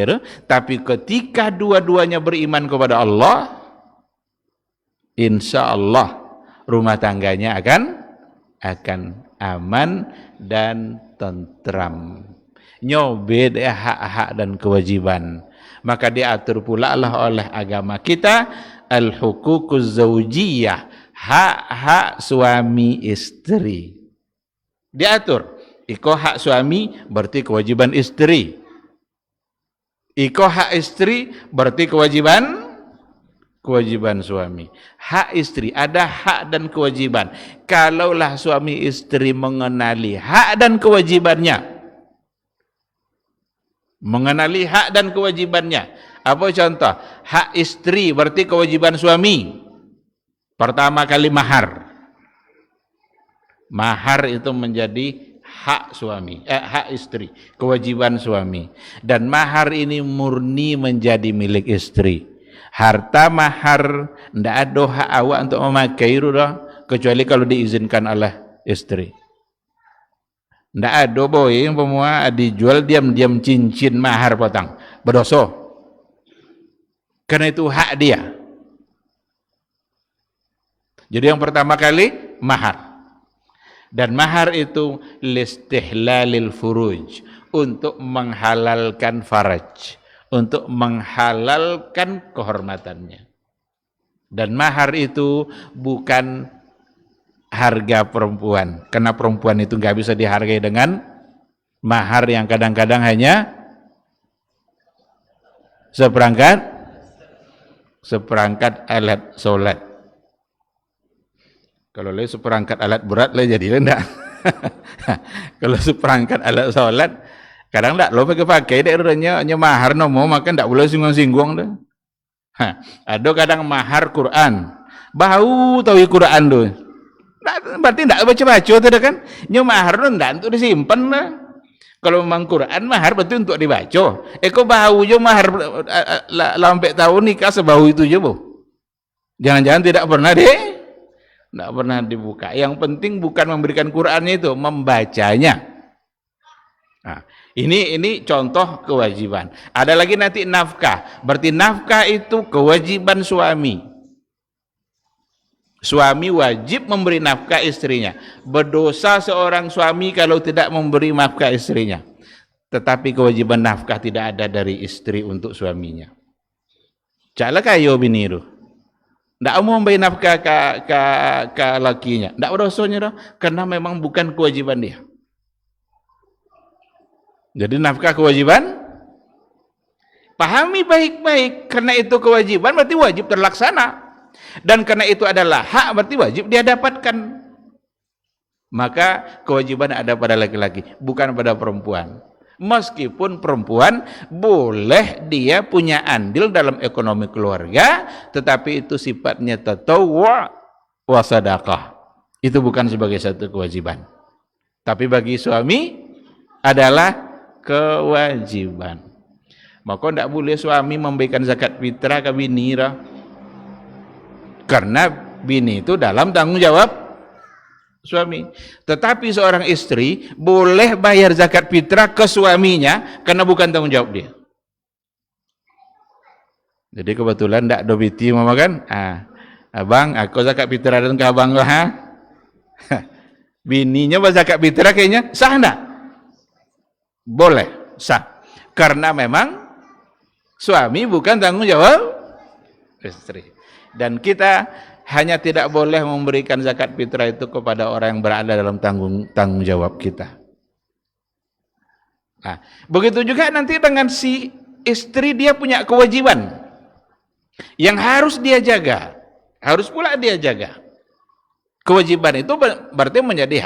S1: tapi ketika dua-duanya beriman kepada Allah, insya Allah rumah tangganya akan aman dan tentram. Nyobed hak-hak dan kewajiban. Maka diatur pula lah oleh agama kita al-hukukuz zaujiyah, hak-hak suami istri. Diatur. Iko hak suami berarti kewajiban istri. Iko hak istri berarti kewajiban suami. Hak istri, ada hak dan kewajiban. Kalaulah suami istri mengenali hak dan kewajibannya, apa contoh? Hak istri berarti kewajiban suami. Pertama kali mahar. Mahar itu menjadi hak suami, hak istri, kewajiban suami. Dan mahar ini murni menjadi milik istri. Harta mahar ndak ada hak awak untuk memakai itu dah, kecuali kalau diizinkan oleh istri. Ndak ada boy yang pemua dijual diam-diam cincin mahar potong, berdosa. Karena itu hak dia. Jadi yang pertama kali mahar. Dan mahar itu listihlalil furuj, untuk menghalalkan faraj, untuk menghalalkan kehormatannya. Dan mahar itu bukan harga perempuan, karena perempuan itu nggak bisa dihargai dengan mahar yang kadang-kadang hanya seperangkat alat sholat. Kalau le seperangkat alat berat le jadi enggak. Kalau seperangkat alat sholat kadang enggak lo pakai dek rupanya mahar nomo maka enggak boleh singgung-singgung dah. Ada kadang mahar Quran. Bau tahu Quran tu. Berarti enggak baca-baca tu kan. Nya mahar tu enggak untuk disimpan dah. Kalau memang Quran mahar betul untuk dibaca. Eko bau je mahar lampai tahun nikah sebau itu je bu. Jangan-jangan tidak pernah deh. Tidak pernah dibuka. Yang penting bukan memberikan Qurannya itu, membacanya. Nah, ini contoh kewajiban. Ada lagi nanti nafkah. Berarti nafkah itu kewajiban suami. Suami wajib memberi nafkah istrinya. Berdosa seorang suami kalau tidak memberi nafkah istrinya. Tetapi kewajiban nafkah tidak ada dari istri untuk suaminya. Caklah kayo bini itu. Tidak mau memberi nafkah ke lakinya. Tidak berdosanya dah. Karena memang bukan kewajiban dia. Jadi nafkah kewajiban. Pahami baik-baik. Karena itu kewajiban berarti wajib terlaksana. Dan karena itu adalah hak berarti wajib dia dapatkan. Maka kewajiban ada pada laki-laki. Bukan pada perempuan. Meskipun perempuan boleh dia punya andil dalam ekonomi keluarga, tetapi itu sifatnya tatawwu' wa sadaqah. Itu bukan sebagai satu kewajiban. Tapi bagi suami adalah kewajiban. Maka tidak boleh suami memberikan zakat fitrah ke bini dah. Karena bini itu dalam tanggung jawab suami. Tetapi seorang istri boleh bayar zakat fitrah ke suaminya karena bukan tanggung jawab dia. Jadi kebetulan ndak do biti mama kan? Abang, aku zakat fitrah dan ke abang lah. Bininya bayar zakat fitrah kayaknya sah enggak? Boleh, sah. Karena memang suami bukan tanggung jawab istri. Dan kita hanya tidak boleh memberikan zakat fitrah itu kepada orang yang berada dalam tanggung jawab kita. Nah, begitu juga nanti dengan si istri, dia punya kewajiban yang harus dia jaga, harus pula dia jaga. Kewajiban itu berarti menjadi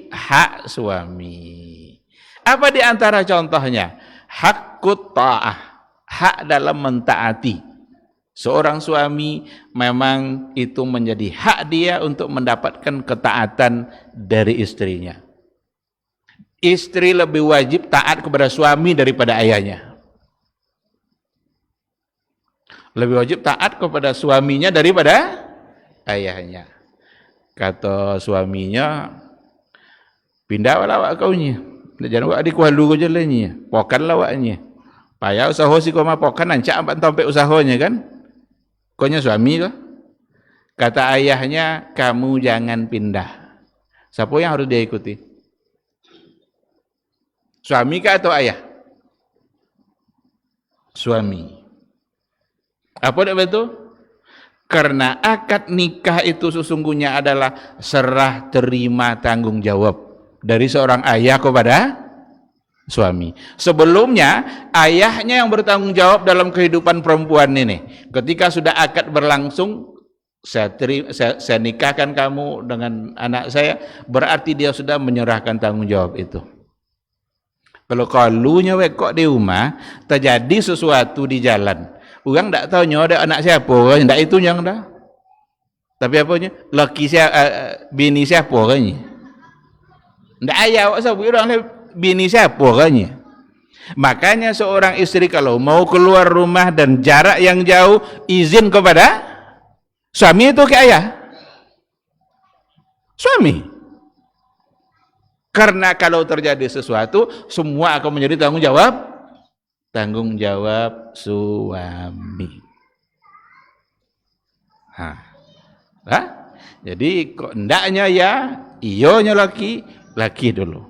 S1: hak suami. Apa di antara contohnya? Haqqut ta'ah, hak dalam mentaati. Seorang suami memang itu menjadi hak dia untuk mendapatkan ketaatan dari istrinya. Istri lebih wajib taat kepada suami daripada ayahnya. Lebih wajib taat kepada suaminya daripada ayahnya. Kata suaminya, pindah lawak kaunya. Jangan awak di Kuala je lainnya. Pokan lawaknya. Payah usaha si kau mapokan nancak ampat sampai usahanya kan? Koknya suami kah? Kata ayahnya, kamu jangan pindah. Siapa yang harus dia ikuti? Suami kah atau ayah? Suami. Apa dak betul? Karena akad nikah itu sesungguhnya adalah serah terima tanggung jawab. dari seorang ayah kepada suami. Sebelumnya ayahnya yang bertanggung jawab dalam kehidupan perempuan ini. Ketika sudah akad berlangsung, saya nikahkan kamu dengan anak saya, berarti dia sudah menyerahkan tanggung jawab itu. Kalau kalunya kok di rumah terjadi sesuatu di jalan, orang tak tahu ada anak siapa, tak itu yang dah. Tapi apanya? Laki siapa, bini siapa orangnya? Tak ayah awak siapa, orang bini siapa orangnya? Makanya seorang istri kalau mau keluar rumah dan jarak yang jauh, izin kepada suami itu ke ayah. Suami. Karena kalau terjadi sesuatu, semua akan menjadi tanggung jawab suami. Jadi kok ndaknya ya, iyonya laki dulu.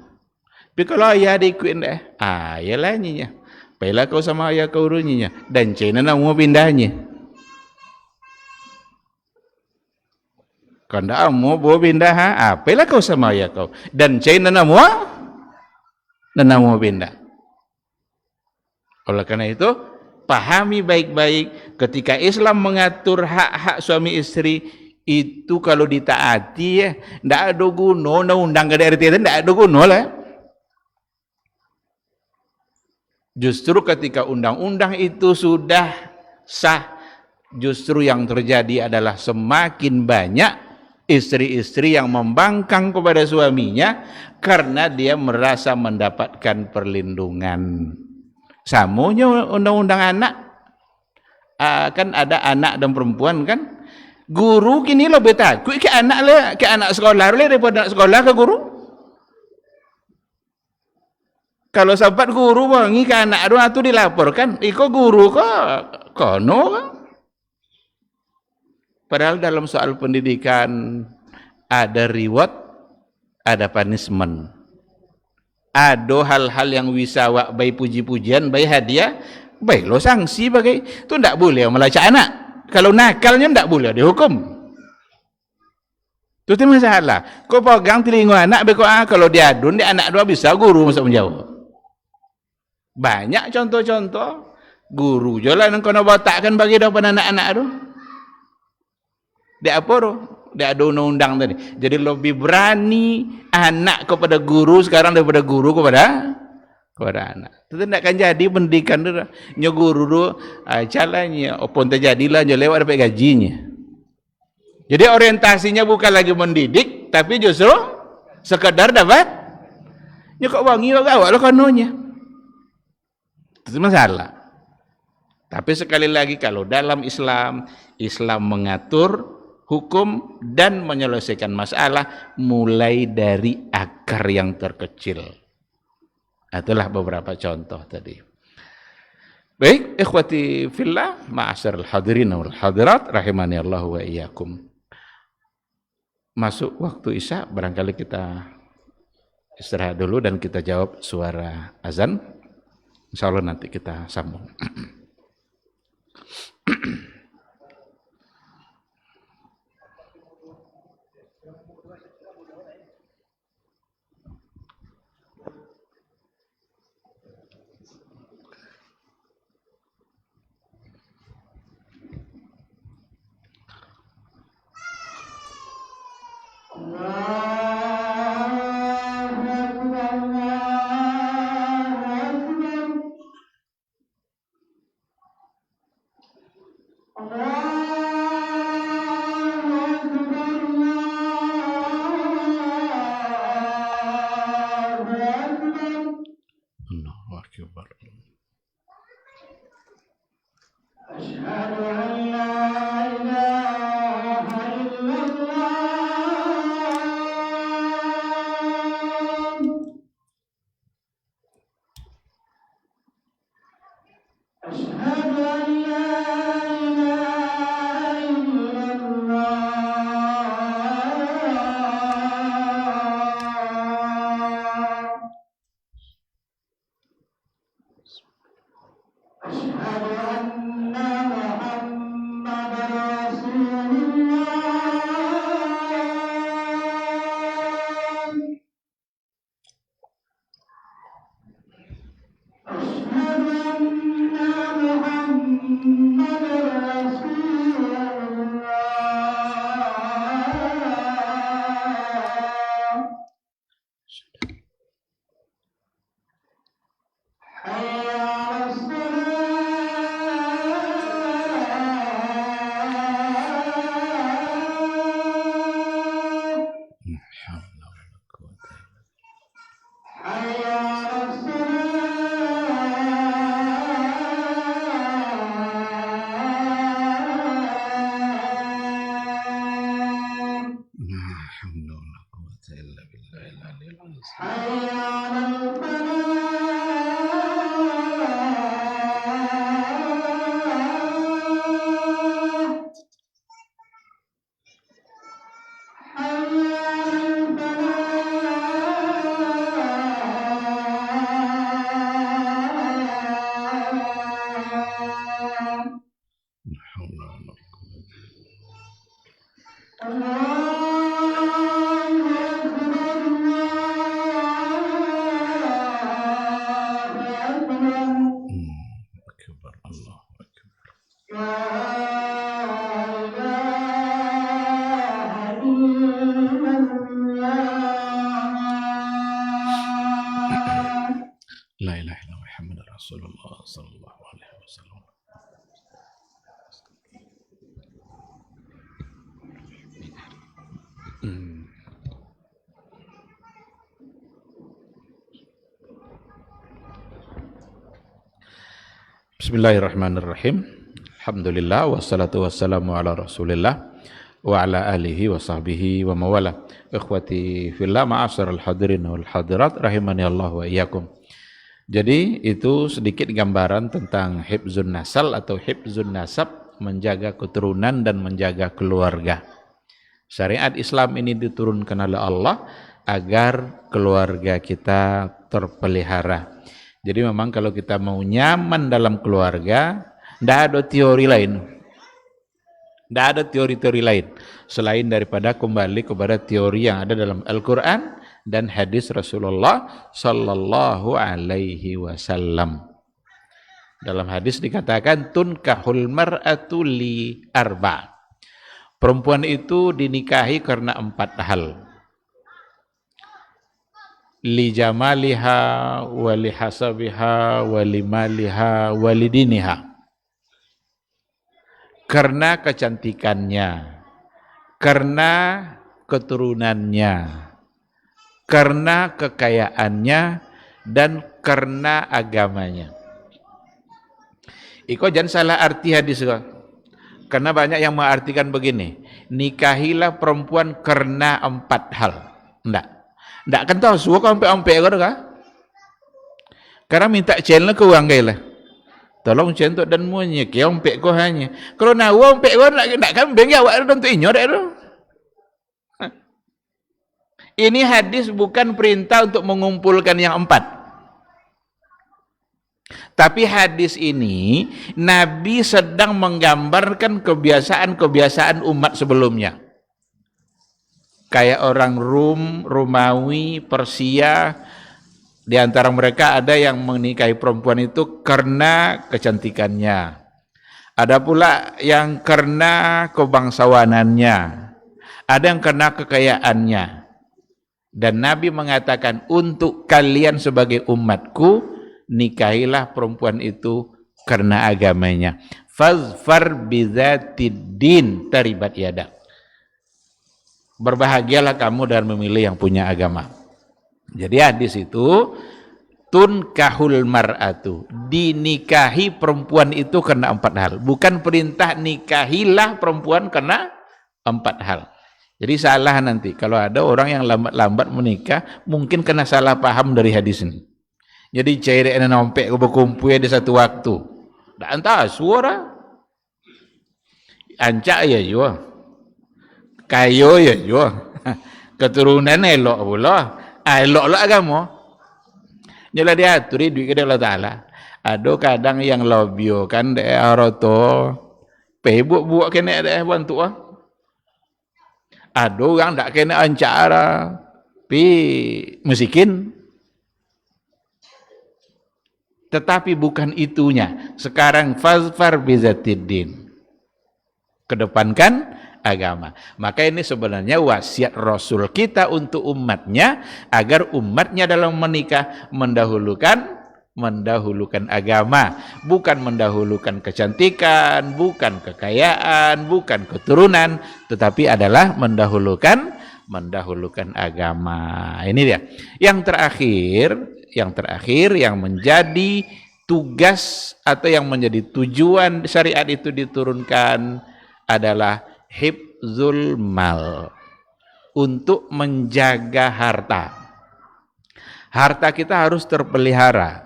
S1: Tapi kalau ayah diikutin ayalah nyinya. Baiklah kau sama ayah kau runyinya. Dan Cina nak mau pindahnya. Kalau ndak mau pindah, apalah kau sama ayah kau. Dan Cina nak mau pindah. Oleh karena itu, pahami baik-baik ketika Islam mengatur hak-hak suami istri itu kalau ditaati ya, ndak ada guna undang ke RT itu ndak ada guna lah. Justru ketika undang-undang itu sudah sah, justru yang terjadi adalah semakin banyak istri-istri yang membangkang kepada suaminya karena dia merasa mendapatkan perlindungan. Samunya undang-undang anak, kan ada anak dan perempuan kan. Guru kini lebih takut ke anak sekolah daripada anak sekolah ke guru. Kalau sahabat guru wangi ke anak itu dilaporkan, iko guru kok kono kan. Padahal dalam soal pendidikan ada reward, ada punishment. Ada hal-hal yang wisawak baik puji-pujian, baik hadiah, baik lo sanksi bagai itu ndak boleh melacak anak. Kalau nakalnya ndak boleh dihukum. Itu masalah. Kau pegang telinga anak beko kalau diadun di anak dua bisa guru masuk menjawab. Banyak contoh-contoh guru jalan kau nak batakkan bagi depan anak-anak tu. Dia apa tu? Dia ada undang-undang tadi. Jadi lebih berani anak kepada guru sekarang daripada guru kepada anak. Itu tidak akan jadi pendidikan tu. Nyo guru tu caranya opon terjadilah nyo lewat dapat gajinya. Jadi orientasinya bukan lagi mendidik, tapi justru sekedar dapat. Nyo kok wangi awak lo kanunya. Itu masalah. Tapi sekali lagi kalau dalam Islam mengatur hukum dan menyelesaikan masalah mulai dari akar yang terkecil. Itulah beberapa contoh tadi. Baik, ikhwati fillah, ma'asyiral hadirin wal hadirat rahimani Allah wa iyyakum. Masuk waktu Isya, barangkali kita istirahat dulu dan kita jawab suara azan. Insyaallah nanti kita sambung. La ilaha illallah Muhammad Rasulullah sallallahu alaihi wasallam. Bismillahirrahmanirrahim. Alhamdulillah wassalatu wassalamu ala Rasulillah wa ala alihi wa sahbihi wa mawala. Ikhwati fillah, ma'asyiral hadirin wal hadirat rahimani Allah wa iyyakum. Jadi itu sedikit gambaran tentang hifzun nasal atau hifzun nasab, menjaga keturunan dan menjaga keluarga. Syariat Islam ini diturunkan oleh Allah agar keluarga kita terpelihara. Jadi memang kalau kita mau nyaman dalam keluarga, tidak ada teori lain. Tidak ada teori-teori lain selain daripada kembali kepada teori yang ada dalam Al-Quran dan hadis Rasulullah sallallahu alaihi wasallam. Dalam hadis dikatakan tunkahul mar'atu li arba'. Perempuan itu dinikahi karena 4 hal. Li jamaliha wa li hasabiha wa li maliha wa li diniha. Karena kecantikannya, karena keturunannya, karena kekayaannya, dan karena agamanya. Iko jangan salah arti hadis kok. Karena banyak yang mengartikan begini, nikahilah perempuan karena 4 hal. Ndak kan tahu suka sampai kau dah. Karena minta channel ke uang gailah. Tolong centok dan muanya ke ompek kau hanya. Kalau nak ompek kau nak kan bengi awak untuk inyo dak tu. Ini hadis bukan perintah untuk mengumpulkan yang 4. Tapi hadis ini Nabi sedang menggambarkan kebiasaan-kebiasaan umat sebelumnya. Kayak orang Rum, Romawi, Persia, di antara mereka ada yang menikahi perempuan itu karena kecantikannya. Ada pula yang karena kebangsawanannya. Ada yang karena kekayaannya. Dan Nabi mengatakan, untuk kalian sebagai umatku, nikahilah perempuan itu karena agamanya. Fazfar bidzatid din taribat yadak. Berbahagialah kamu dan memilih yang punya agama. Jadi hadis itu tunkahul mar'atu, dinikahi perempuan itu karena 4 hal. Bukan perintah nikahilah perempuan karena 4 hal. Jadi salah nanti kalau ada orang yang lambat-lambat menikah, mungkin kena salah paham dari hadis ini. Jadi cari dan nompek berkumpul di satu waktu. Tak entah suara. Ancak ya juga. Kayo ya juga. Keturunan elok pula. Elok-elok agama. Jadi diatur duit kepada Allah Ta'ala. Ada kadang yang lobio kan daerah roto. Buat kena daerah bantu ah. Ada orang tak kena ancara. Pi musikin. Tetapi bukan itunya. Sekarang fazfar bizatiddin. Kedepankan agama. Maka ini sebenarnya wasiat Rasul kita untuk umatnya, agar umatnya dalam menikah mendahulukan agama, bukan mendahulukan kecantikan, bukan kekayaan, bukan keturunan, tetapi adalah mendahulukan agama. Ini dia. Yang terakhir yang menjadi tugas atau yang menjadi tujuan syariat itu diturunkan adalah hifzul mal, untuk menjaga harta. Harta kita harus terpelihara.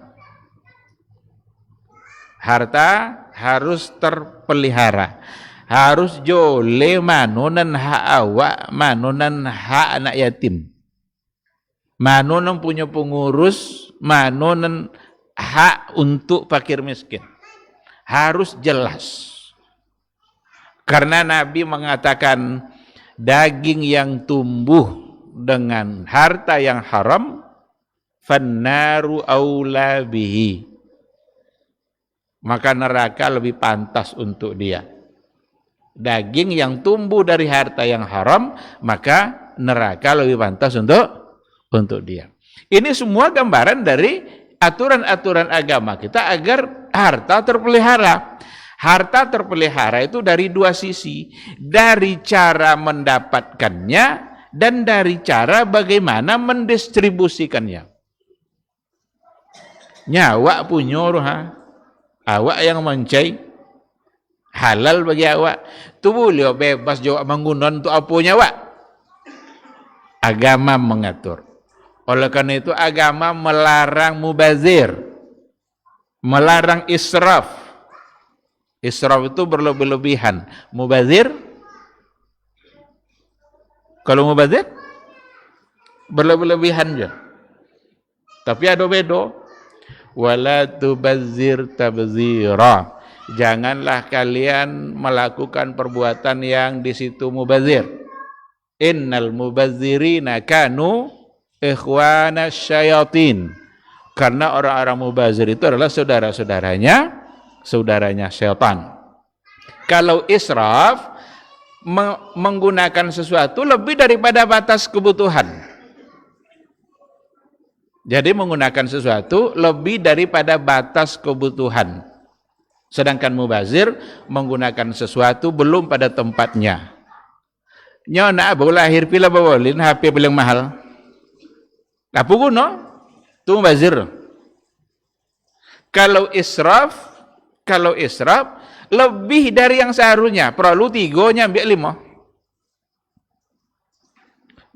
S1: Harta harus terpelihara. Harus jole manonan hak awak, manonan hak anak yatim. Manonan punya pengurus, manonan hak untuk fakir miskin. Harus jelas. Karena Nabi mengatakan daging yang tumbuh dengan harta yang haram, fannaru aula bihi. Maka neraka lebih pantas untuk dia. Daging yang tumbuh dari harta yang haram, maka neraka lebih pantas untuk dia. Ini semua gambaran dari aturan-aturan agama kita agar harta terpelihara. Harta terpelihara itu dari dua sisi, dari cara mendapatkannya dan dari cara bagaimana mendistribusikannya. Nyawa punya roha, awak yang mencai, halal bagi awak. Tu boleh bebas jawab menggunakan untuk apa nyawa. Agama mengatur. Oleh karena itu agama melarang mubazir, melarang israf. Israf itu berlebih-lebihan. Mubazir, kalau mubazir berlebih-lebihan je. Tapi ada beda. Wala tubazzir tabzira. Janganlah kalian melakukan perbuatan yang di situ mubazir. Innal mubazzirina kanu ikhwana syayatin. Karena orang-orang mubazir itu adalah saudaranya syaitan. Kalau israf menggunakan sesuatu lebih daripada batas kebutuhan. Jadi menggunakan sesuatu lebih daripada batas kebutuhan. Sedangkan mubazir menggunakan sesuatu belum pada tempatnya. Nyona abu lahir pila bawalin HP paling mahal. Apa guna? Itu mubazir. Kalau israf lebih dari yang seharusnya, perlu 3 ambil 5.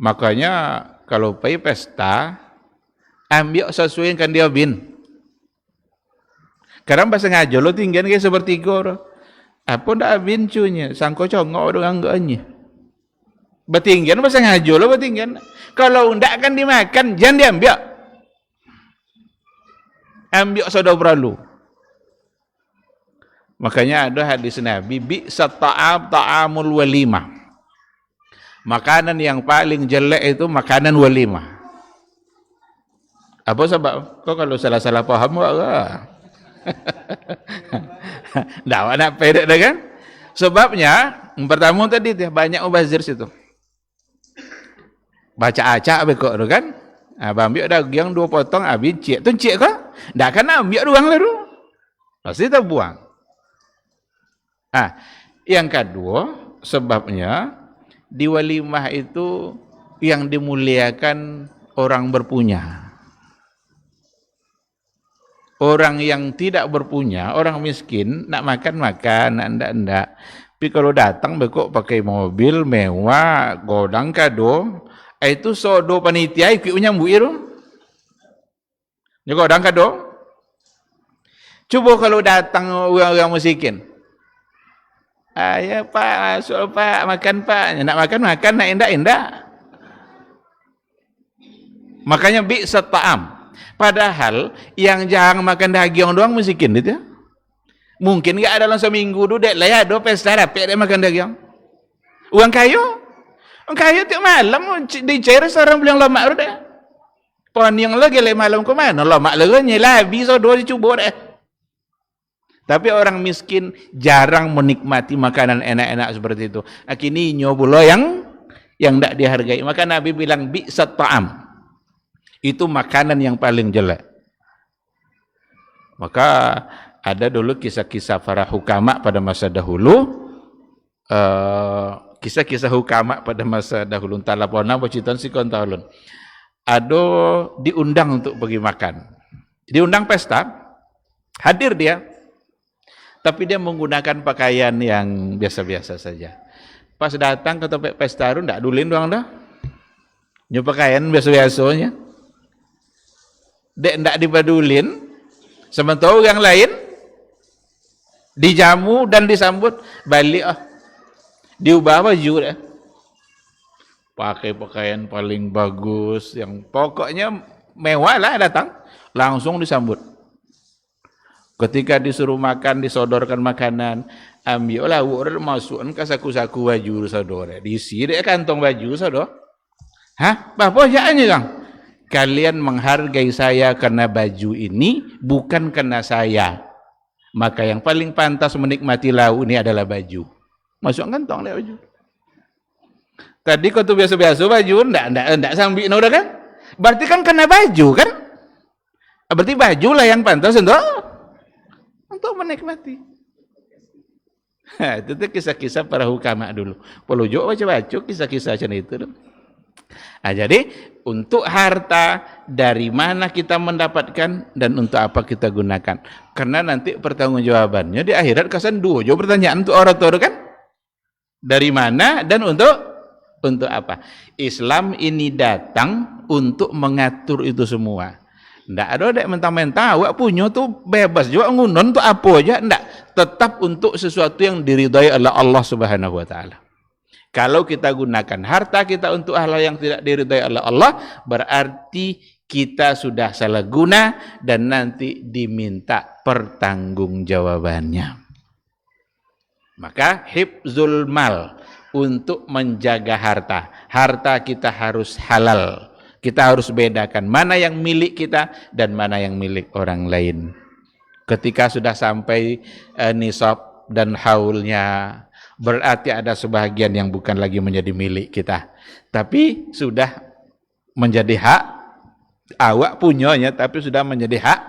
S1: Makanya kalau pergi pesta, ambil sesuai yang dia bin. Kadang bahasa ngajo lo tinggian kayak seperti gor. Apa ndak bin cunya, sangko congok dengan enggaknya. Betinggian bahasa ngajo lo betinggian. Kalau ndak akan dimakan, jangan diambil. Ambil sodo perlu. Makanya ada hadis Nabi, bi'sat ta'amul walimah. Makanan yang paling jelek itu makanan walimah. Apa sebab? Kok kalau salah-salah paham enggak? Ndak nak pedek dah kan? Sebabnya, yang pertama tadi banyak mubazir situ. Baca acak bekok tu kan? Ambil daging 2 potong, habis cik. Tu cik kah? Ndak kan ambil ruang lalu. Pasti terbuang. Yang kedua, sebabnya di walimah itu yang dimuliakan orang berpunya. Orang yang tidak berpunya, orang miskin, nak makan, nak ndak. Tapi kalau datang bekok pakai mobil mewah, godang kado, itu sodo panitia ikut menyambut itu. Ni godang kado. Coba kalau datang orang miskin. Ya Pak, masuk Pak, makan Pak. Nak makan, nak indak. Makanya bi'sat ta'am. Padahal yang jarang makan daging doang miskin itu ya. Mungkin enggak dalam seminggu tu dek lah ada pesta dapat dia makan daging. Uang kayu tiap malam dicair seorang beli lemak tu dek. Pon yang lagi le malam ke mana? Lemak lagi lah bisa dua dicuba dek. Tapi orang miskin jarang menikmati makanan enak-enak seperti itu. Kini nyobulo yang tidak dihargai. Maka Nabi bilang bi'sat ta'am. Itu makanan yang paling jelek. Maka ada dulu kisah-kisah para hukama pada masa dahulu. Kisah-kisah hukama pada masa dahulu. Entah lapona bocitan si kontaulun. Ada diundang untuk pergi makan. Diundang pesta. Hadir dia. Tapi dia menggunakan pakaian yang biasa-biasa saja. Pas datang ke tempat pesta itu, tidak dulin doang dah. Nyu pakaian biasa-biasanya. dek ndak dipedulin, sementara orang lain dijamu dan disambut balik diubah baju deh. Pakai pakaian paling bagus, yang pokoknya mewah lah datang, langsung disambut. Ketika disuruh makan, disodorkan makanan, ambillah udah masukkan ke saku-saku baju saudara. Diisi deh kantong baju saudara. Hah? Apa jaannya Kang? Kalian menghargai saya karena baju ini, bukan karena saya. Maka yang paling pantas menikmati lauk ini adalah baju. Masuk kantong deh baju. Tadi kau tuh biasa-biasa baju, ndak sambil udah kan? Berarti kan kena baju kan? Berarti baju lah yang pantas untuk menikmati. Itu tuh kisah-kisah para hukama dulu. Perlu juga baca-baca kisah-kisah macam itu. Jadi untuk harta dari mana kita mendapatkan dan untuk apa kita gunakan? Karena nanti pertanggungjawabannya di akhirat kesan dua jawab pertanyaan untuk orang tua kan? Dari mana dan untuk apa? Islam ini datang untuk mengatur itu semua. Ndak ada dek mentang-mentang awak punya tuh bebas juga ngunun untuk apa aja, ndak. Tetap untuk sesuatu yang diridhai oleh Allah Subhanahu wa taala. Kalau kita gunakan harta kita untuk hal yang tidak diridhai oleh Allah, berarti kita sudah salah guna dan nanti diminta pertanggungjawabannya. Maka hifzul mal, untuk menjaga harta. Harta kita harus halal. Kita harus bedakan mana yang milik kita dan mana yang milik orang lain. Ketika sudah sampai nisab dan haulnya, berarti ada sebahagian yang bukan lagi menjadi milik kita, tapi sudah menjadi hak awak punyanya, tapi sudah menjadi hak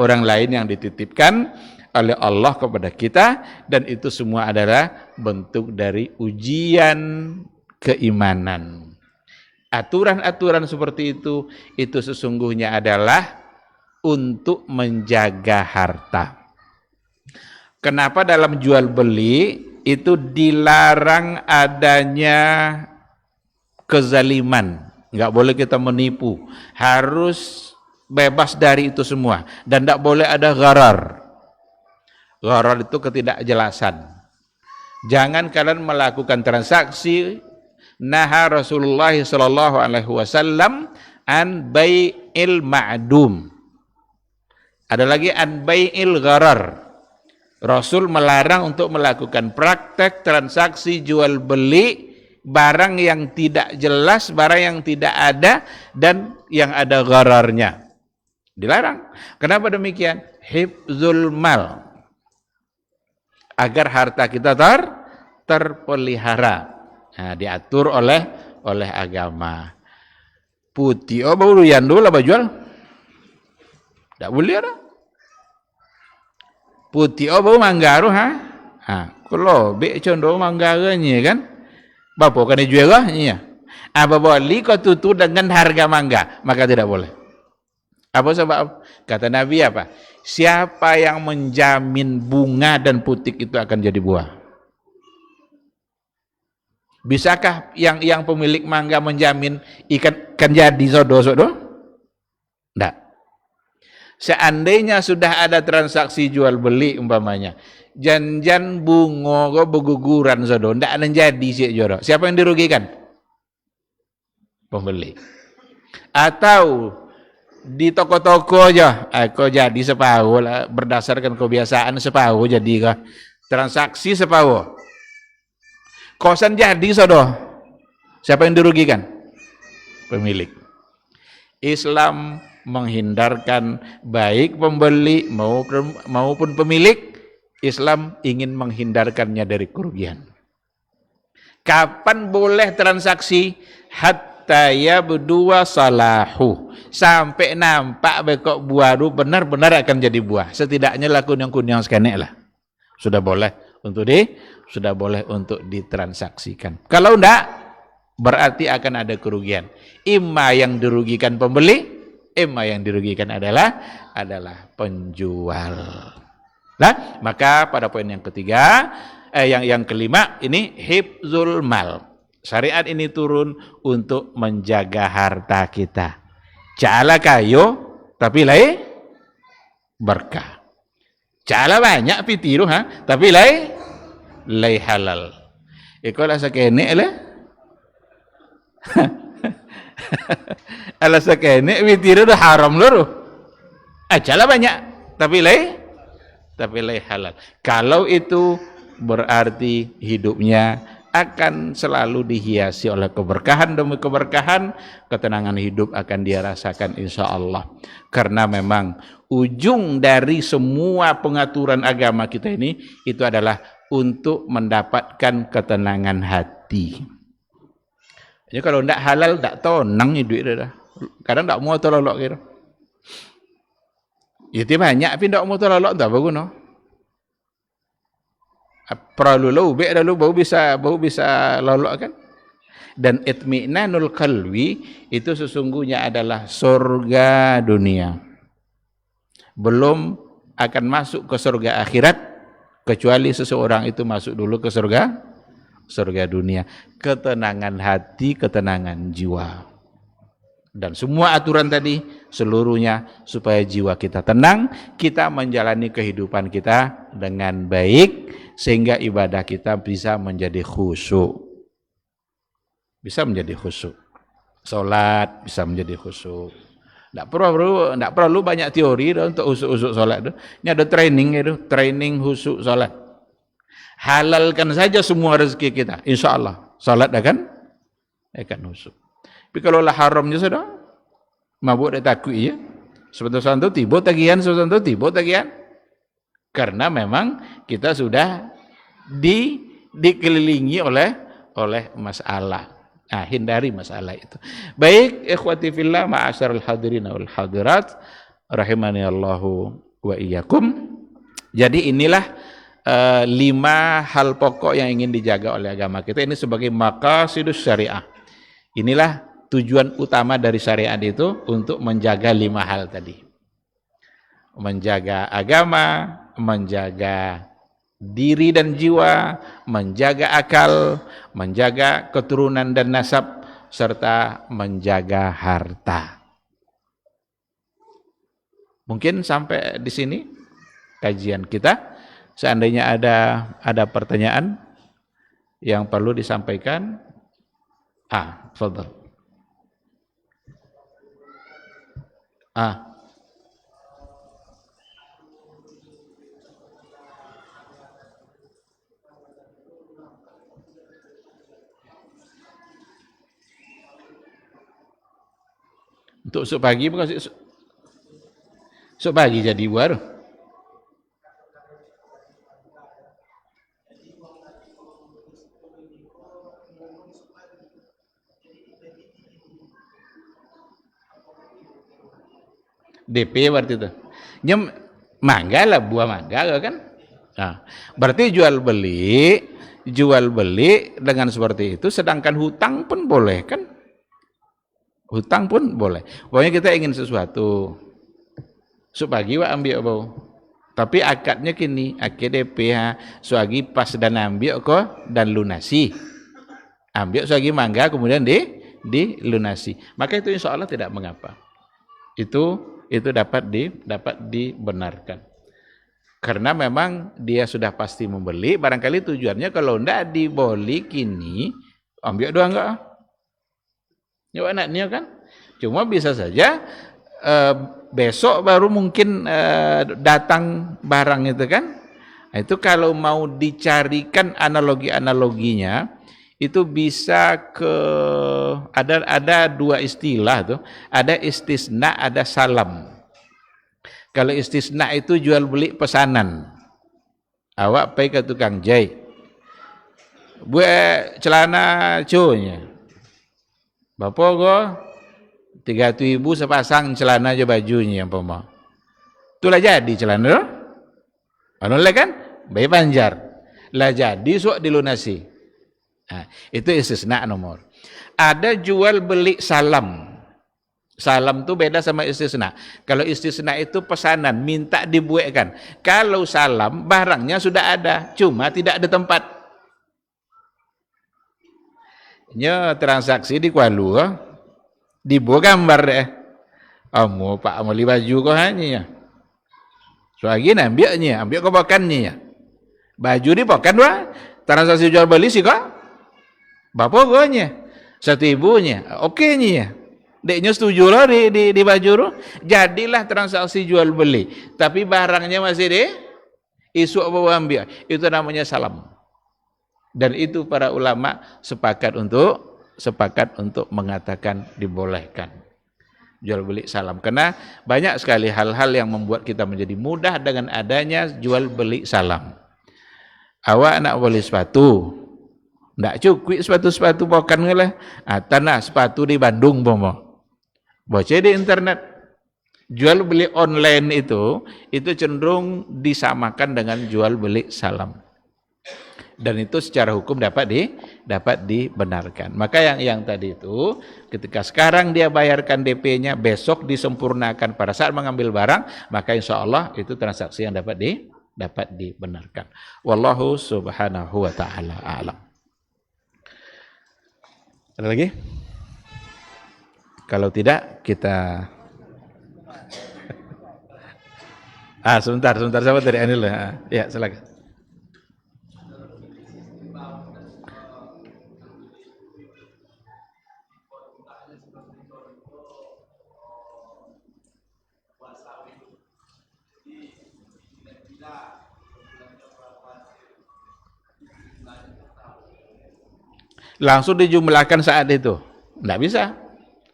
S1: orang lain yang dititipkan oleh Allah kepada kita, dan itu semua adalah bentuk dari ujian keimanan. Aturan-aturan seperti itu sesungguhnya adalah untuk menjaga harta. Kenapa dalam jual beli itu dilarang adanya kezaliman? Nggak boleh kita menipu, harus bebas dari itu semua, dan tidak boleh ada gharar. Gharar itu ketidakjelasan. Jangan kalian melakukan transaksi. Naha Rasulullah sallallahu alaihi wasallam an bai'il ma'dum. Ada lagi an bai'il gharar. Rasul melarang untuk melakukan praktek transaksi jual beli barang yang tidak jelas, barang yang tidak ada dan yang ada ghararnya. Dilarang. Kenapa demikian? Hifzul mal. Agar harta kita terpelihara. Nah, diatur oleh agama. Putih baru yandu lah bajual. Tak boleh dah. Putih baru manggaru kalau be condo manggaranya kan. Bapa kan dijual lah iya. Apa boleh kau tutu dengan harga mangga, maka tidak boleh. Apa sebab? Kata Nabi apa? Siapa yang menjamin bunga dan putik itu akan jadi buah? Bisakah yang pemilik mangga menjamin ikan akan jadi sodo-sodo? Tidak. Seandainya sudah ada transaksi jual beli umpamanya, janjan bunga kok berguguran sodo, tidak akan jadi sih jodoh. Siapa yang dirugikan? Pembeli. Atau di toko-toko aja, kok jadi separuh lah, berdasarkan kebiasaan separuh jadi kah? Transaksi separuh. Kosan jadi sodoh. Siapa yang dirugikan? Pemilik. Islam menghindarkan baik pembeli maupun pemilik. Islam ingin menghindarkannya dari kerugian. Kapan boleh transaksi? Hatta yabdua salahu. Sampai nampak bekok baru benar-benar akan jadi buah. Setidaknya lah kunyang-kunyang sekali lah. Sudah boleh untuk ditransaksikan. Kalau enggak, berarti akan ada kerugian. Imma yang dirugikan pembeli, imma yang dirugikan adalah penjual. Nah, maka pada poin yang ketiga, yang kelima ini hifzul mal. Syariat ini turun untuk menjaga harta kita. Ja'ala kayo tapi lai berkah. Cala banyak pitiru tapi lai halal. Ikolah sakene lah. Ala sakene pitiru dah haram loro. Cala banyak tapi lai halal. Kalau itu berarti hidupnya akan selalu dihiasi oleh keberkahan demi keberkahan, ketenangan hidup akan dia rasakan insya Allah. Karena memang ujung dari semua pengaturan agama kita ini itu adalah untuk mendapatkan ketenangan hati. Jadi kalau tidak halal, tidak tenang hidup itu dah. Kadang tidak mau terlolok gitu. Itu banyak, tapi tidak mau terlolok tak bagus no. Perlu lebih dulu baru bisa lolok kan. Dan itmi'nanul qalbi itu sesungguhnya adalah surga dunia. Belum akan masuk ke surga akhirat kecuali seseorang itu masuk dulu ke surga dunia. Ketenangan hati, ketenangan jiwa. Dan semua aturan tadi seluruhnya supaya jiwa kita tenang, kita menjalani kehidupan kita dengan baik sehingga ibadah kita bisa menjadi khusyuk. Bisa menjadi khusyuk. Salat bisa menjadi khusyuk. Tidak perlu banyak teori untuk khusyuk salat itu. Ini ada training itu, training khusyuk salat. Halalkan saja semua rezeki kita, insya Allah salat akan khusyuk. Tapi kalau lah haramnya sudah mabuk dia takut ya. Sebetulnya itu tiba tagihan, sebetulnya itu tiba tagihan. Karena memang kita sudah dikelilingi oleh masalah. Hindari masalah itu. Baik, ikhwati fillah, ma'asyarul hadirin wal hadirat, rahimani Allahu wa iyyakum. Jadi inilah 5 hal pokok yang ingin dijaga oleh agama kita. Ini sebagai maqasidus syariah. Inilah tujuan utama dari syariat itu untuk menjaga 5 hal tadi. Menjaga agama, menjaga diri dan jiwa, menjaga akal, menjaga keturunan dan nasab, serta menjaga harta. Mungkin sampai di sini kajian kita. Seandainya ada pertanyaan yang perlu disampaikan, tafadhal. Untuk esok pagi bukan esok pagi jadi baru. DP berarti itu. Nyem mangga lah, buah mangga kan. Berarti jual beli dengan seperti itu, sedangkan hutang pun boleh kan? Hutang pun boleh. Pokoknya kita ingin sesuatu. Supagi wa ambil bau. Tapi akadnya kini, akad DP suagi pas dan ambil kok dan lunasi. Ambil suagi mangga kemudian dilunasi. Maka itu insya Allah tidak mengapa. Itu dapat dibenarkan. Karena memang dia sudah pasti membeli, barangkali tujuannya kalau tidak dibeli kini, ambil doang enggak? Ya anaknya kan. Cuma bisa saja besok baru mungkin datang barang itu kan. Itu kalau mau dicarikan analogi-analoginya, itu bisa ada 2 istilah tuh. Ada istisna, ada salam. Kalau istisna itu jual beli pesanan. Awak pergi ke tukang jahit. Buat celana cunya. Bapak go 300.000 sepasang celana aja bajunya yang pemau. Itulah jadi celana. Anu lah kan? Bayi panjar. Lah jadi sok dilunasi. Itu istisna nomor. Ada jual beli salam. Salam itu beda sama istisna. Kalau istisna itu pesanan, minta dibuatkan. Kalau salam barangnya sudah ada, cuma tidak ada tempat. Nya transaksi di Kuala dibuat gambar deh. Amu pak beli baju kau hanya ya. Soalnya ambil kau pakannya ya. Baju ni pakan wah. Transaksi jual beli sih kau. Bapak kau nya. Satu ibunya. Oke nya ya. Deknya setuju lah di baju tu. Jadilah transaksi jual beli. Tapi barangnya masih di isu apa ambil. Itu namanya salam. Dan itu para ulama sepakat untuk mengatakan dibolehkan jual beli salam, karena banyak sekali hal-hal yang membuat kita menjadi mudah dengan adanya jual beli salam. Awak nak beli sepatu, ndak cukup sepatu bukan lah. Tanah sepatu di Bandung bomo, baca di internet. Jual beli online itu cenderung disamakan dengan jual beli salam. Dan itu secara hukum dapat dibenarkan. Maka yang tadi itu, ketika sekarang dia bayarkan DP-nya, besok disempurnakan pada saat mengambil barang, maka insya Allah itu transaksi yang dapat dibenarkan. Wallahu subhanahu wa ta'ala a'lam. Ada lagi? Kalau tidak, kita sebentar sahabat dari Anil. Ya, silakan. Langsung dijumlahkan saat itu. Tidak bisa.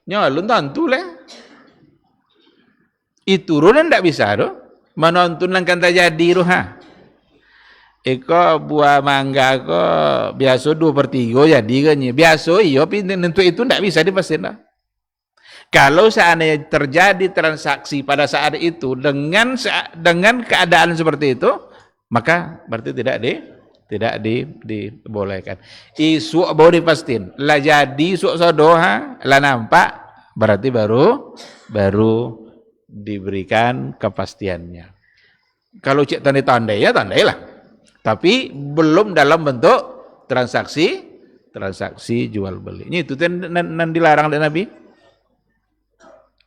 S1: Nyalun tentu lah. Itu runan tidak bisa tu. Menonton kan terjadi tu ha. Iko buah mangga ko biasa 2/3 jadi kan. Biasa iyo tentu itu tidak bisa dipastikan. Kalau seandainya terjadi transaksi pada saat itu dengan keadaan seperti itu, maka berarti tidak dibolehkan. Isu baru dipastiin. Lah jadi isu sodoha, lah nampak, berarti baru diberikan kepastiannya. Kalau cek tandai ya tandailah. Tapi belum dalam bentuk transaksi jual beli. Ini itu dilarang oleh Nabi.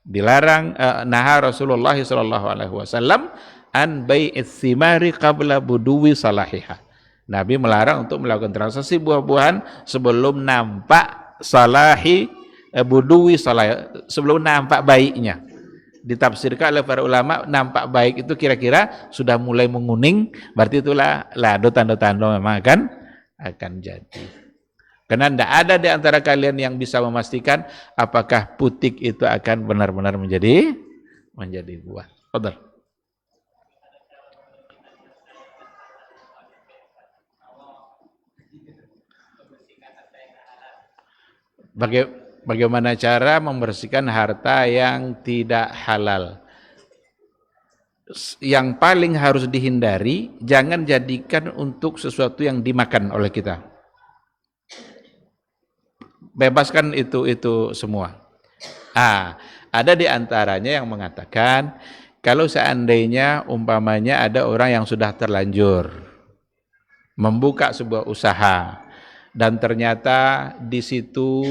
S1: Dilarang naha Rasulullah sallallahu alaihi wasallam an bai'its thimari qabla buduwi salahiha. Nabi melarang untuk melakukan transaksi buah-buahan sebelum nampak buduwi salah, sebelum nampak baiknya. Ditafsirkan oleh para ulama, nampak baik itu kira-kira sudah mulai menguning, berarti itulah tanda-tanda memang akan jadi. Karena tidak ada di antara kalian yang bisa memastikan apakah putik itu akan benar-benar menjadi buah. Betul. Bagaimana cara membersihkan harta yang tidak halal? Yang paling harus dihindari, jangan jadikan untuk sesuatu yang dimakan oleh kita. Bebaskan itu semua. Ada di antaranya yang mengatakan, kalau seandainya umpamanya ada orang yang sudah terlanjur membuka sebuah usaha, dan ternyata di situ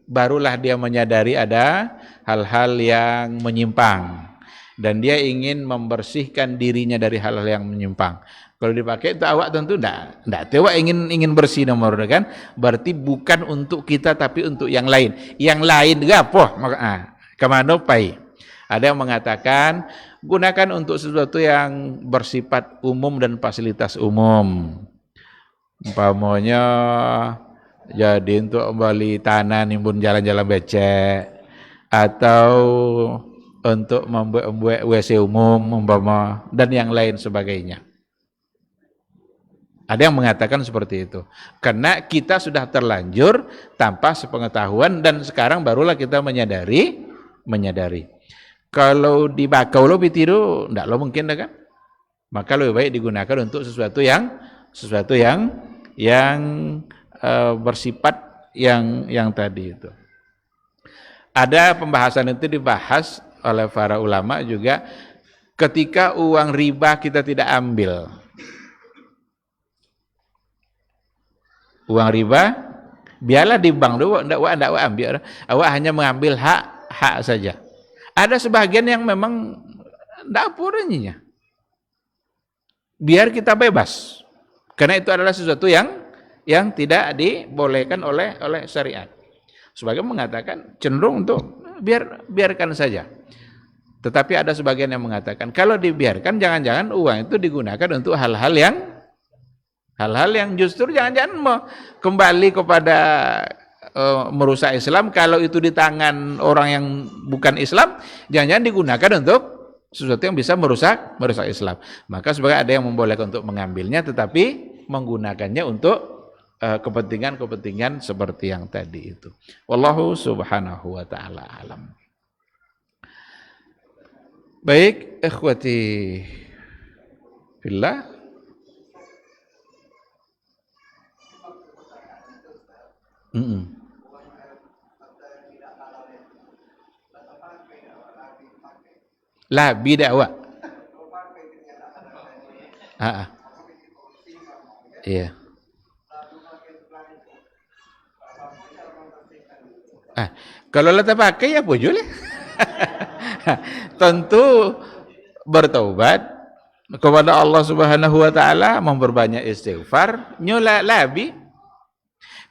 S1: barulah dia menyadari ada hal-hal yang menyimpang dan dia ingin membersihkan dirinya dari hal-hal yang menyimpang. Kalau dipakai itu awak tentu enggak awak ingin bersih nomor kan, berarti bukan untuk kita tapi untuk yang lain. Yang lain gapoh kemana pai. Ada yang mengatakan gunakan untuk sesuatu yang bersifat umum dan fasilitas umum. Umpamanya jadi untuk kembali tanah nimbun jalan-jalan becek, atau untuk membuat WC umum umpama, dan yang lain sebagainya. Ada yang mengatakan seperti itu. Karena kita sudah terlanjur tanpa sepengetahuan dan sekarang barulah kita menyadari. Kalau dibakau lebih tiru, enggak lo mungkin kan? Maka lebih baik digunakan untuk sesuatu yang bersifat yang tadi itu. Ada pembahasan itu dibahas oleh para ulama juga ketika uang riba kita tidak ambil. Uang riba biarlah di bank dulu, enggak ambil. Awak hanya mengambil hak saja. Ada sebagian yang memang dapur ininya. Biar kita bebas. Karena itu adalah sesuatu yang tidak dibolehkan oleh syariat. Sebagian mengatakan cenderung untuk biarkan saja. Tetapi ada sebagian yang mengatakan kalau dibiarkan jangan-jangan uang itu digunakan untuk hal-hal yang justru jangan-jangan mau kembali kepada merusak Islam. Kalau itu di tangan orang yang bukan Islam, jangan-jangan digunakan untuk sesuatu yang bisa merusak Islam. Maka sebagai ada yang membolehkan untuk mengambilnya, tetapi menggunakannya untuk kepentingan-kepentingan seperti yang tadi itu. Wallahu subhanahu wa ta'ala alam. Baik, ikhwati fillah. Labi dakwah. Iya. Kalau kita pakai ya boleh. Tentu bertaubat kepada Allah Subhanahu wa taala, memperbanyak istighfar, nyula labi.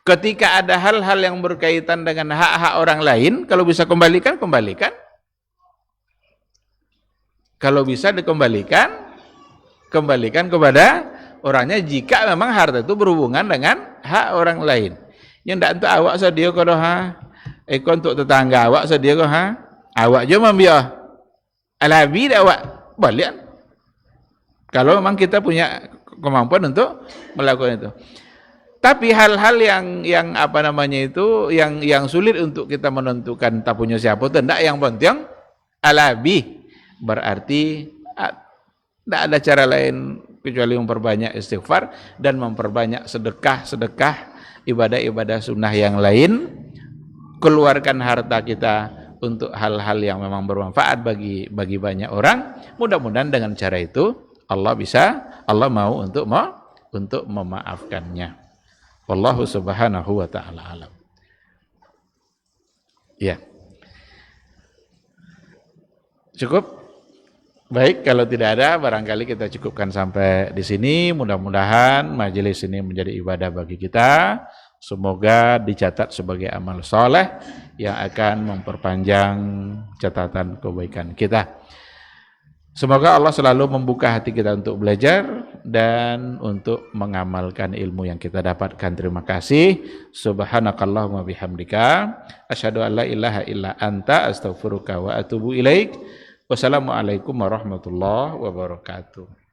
S1: Ketika ada hal-hal yang berkaitan dengan hak-hak orang lain, kalau bisa kembalikan. Kalau bisa dikembalikan kepada orangnya jika memang harta itu berhubungan dengan hak orang lain. Yang ndak untuk awak sedia kok untuk tetangga awak sedia kok awak je membiah alabi awak balik. Kalau memang kita punya kemampuan untuk melakukan itu. Tapi hal-hal yang apa namanya itu yang sulit untuk kita menentukan tak punya siapa itu ndak, yang penting alabi, berarti tidak ada cara lain kecuali memperbanyak istighfar dan memperbanyak sedekah ibadah-ibadah sunnah yang lain. Keluarkan harta kita untuk hal-hal yang memang bermanfaat bagi banyak orang. Mudah-mudahan dengan cara itu Allah mau untuk memaafkannya. Wallahu subhanahu wa ta'ala alam. Ya. Cukup? Baik, kalau tidak ada barangkali kita cukupkan sampai di sini. Mudah-mudahan majelis ini menjadi ibadah bagi kita. Semoga dicatat sebagai amal soleh yang akan memperpanjang catatan kebaikan kita. Semoga Allah selalu membuka hati kita untuk belajar dan untuk mengamalkan ilmu yang kita dapatkan. Terima kasih. Subhanakallahumma bihamdika asyhadu an la ilaha illa anta astaghfiruka wa atubu ilaik. Wassalamualaikum warahmatullahi wabarakatuh.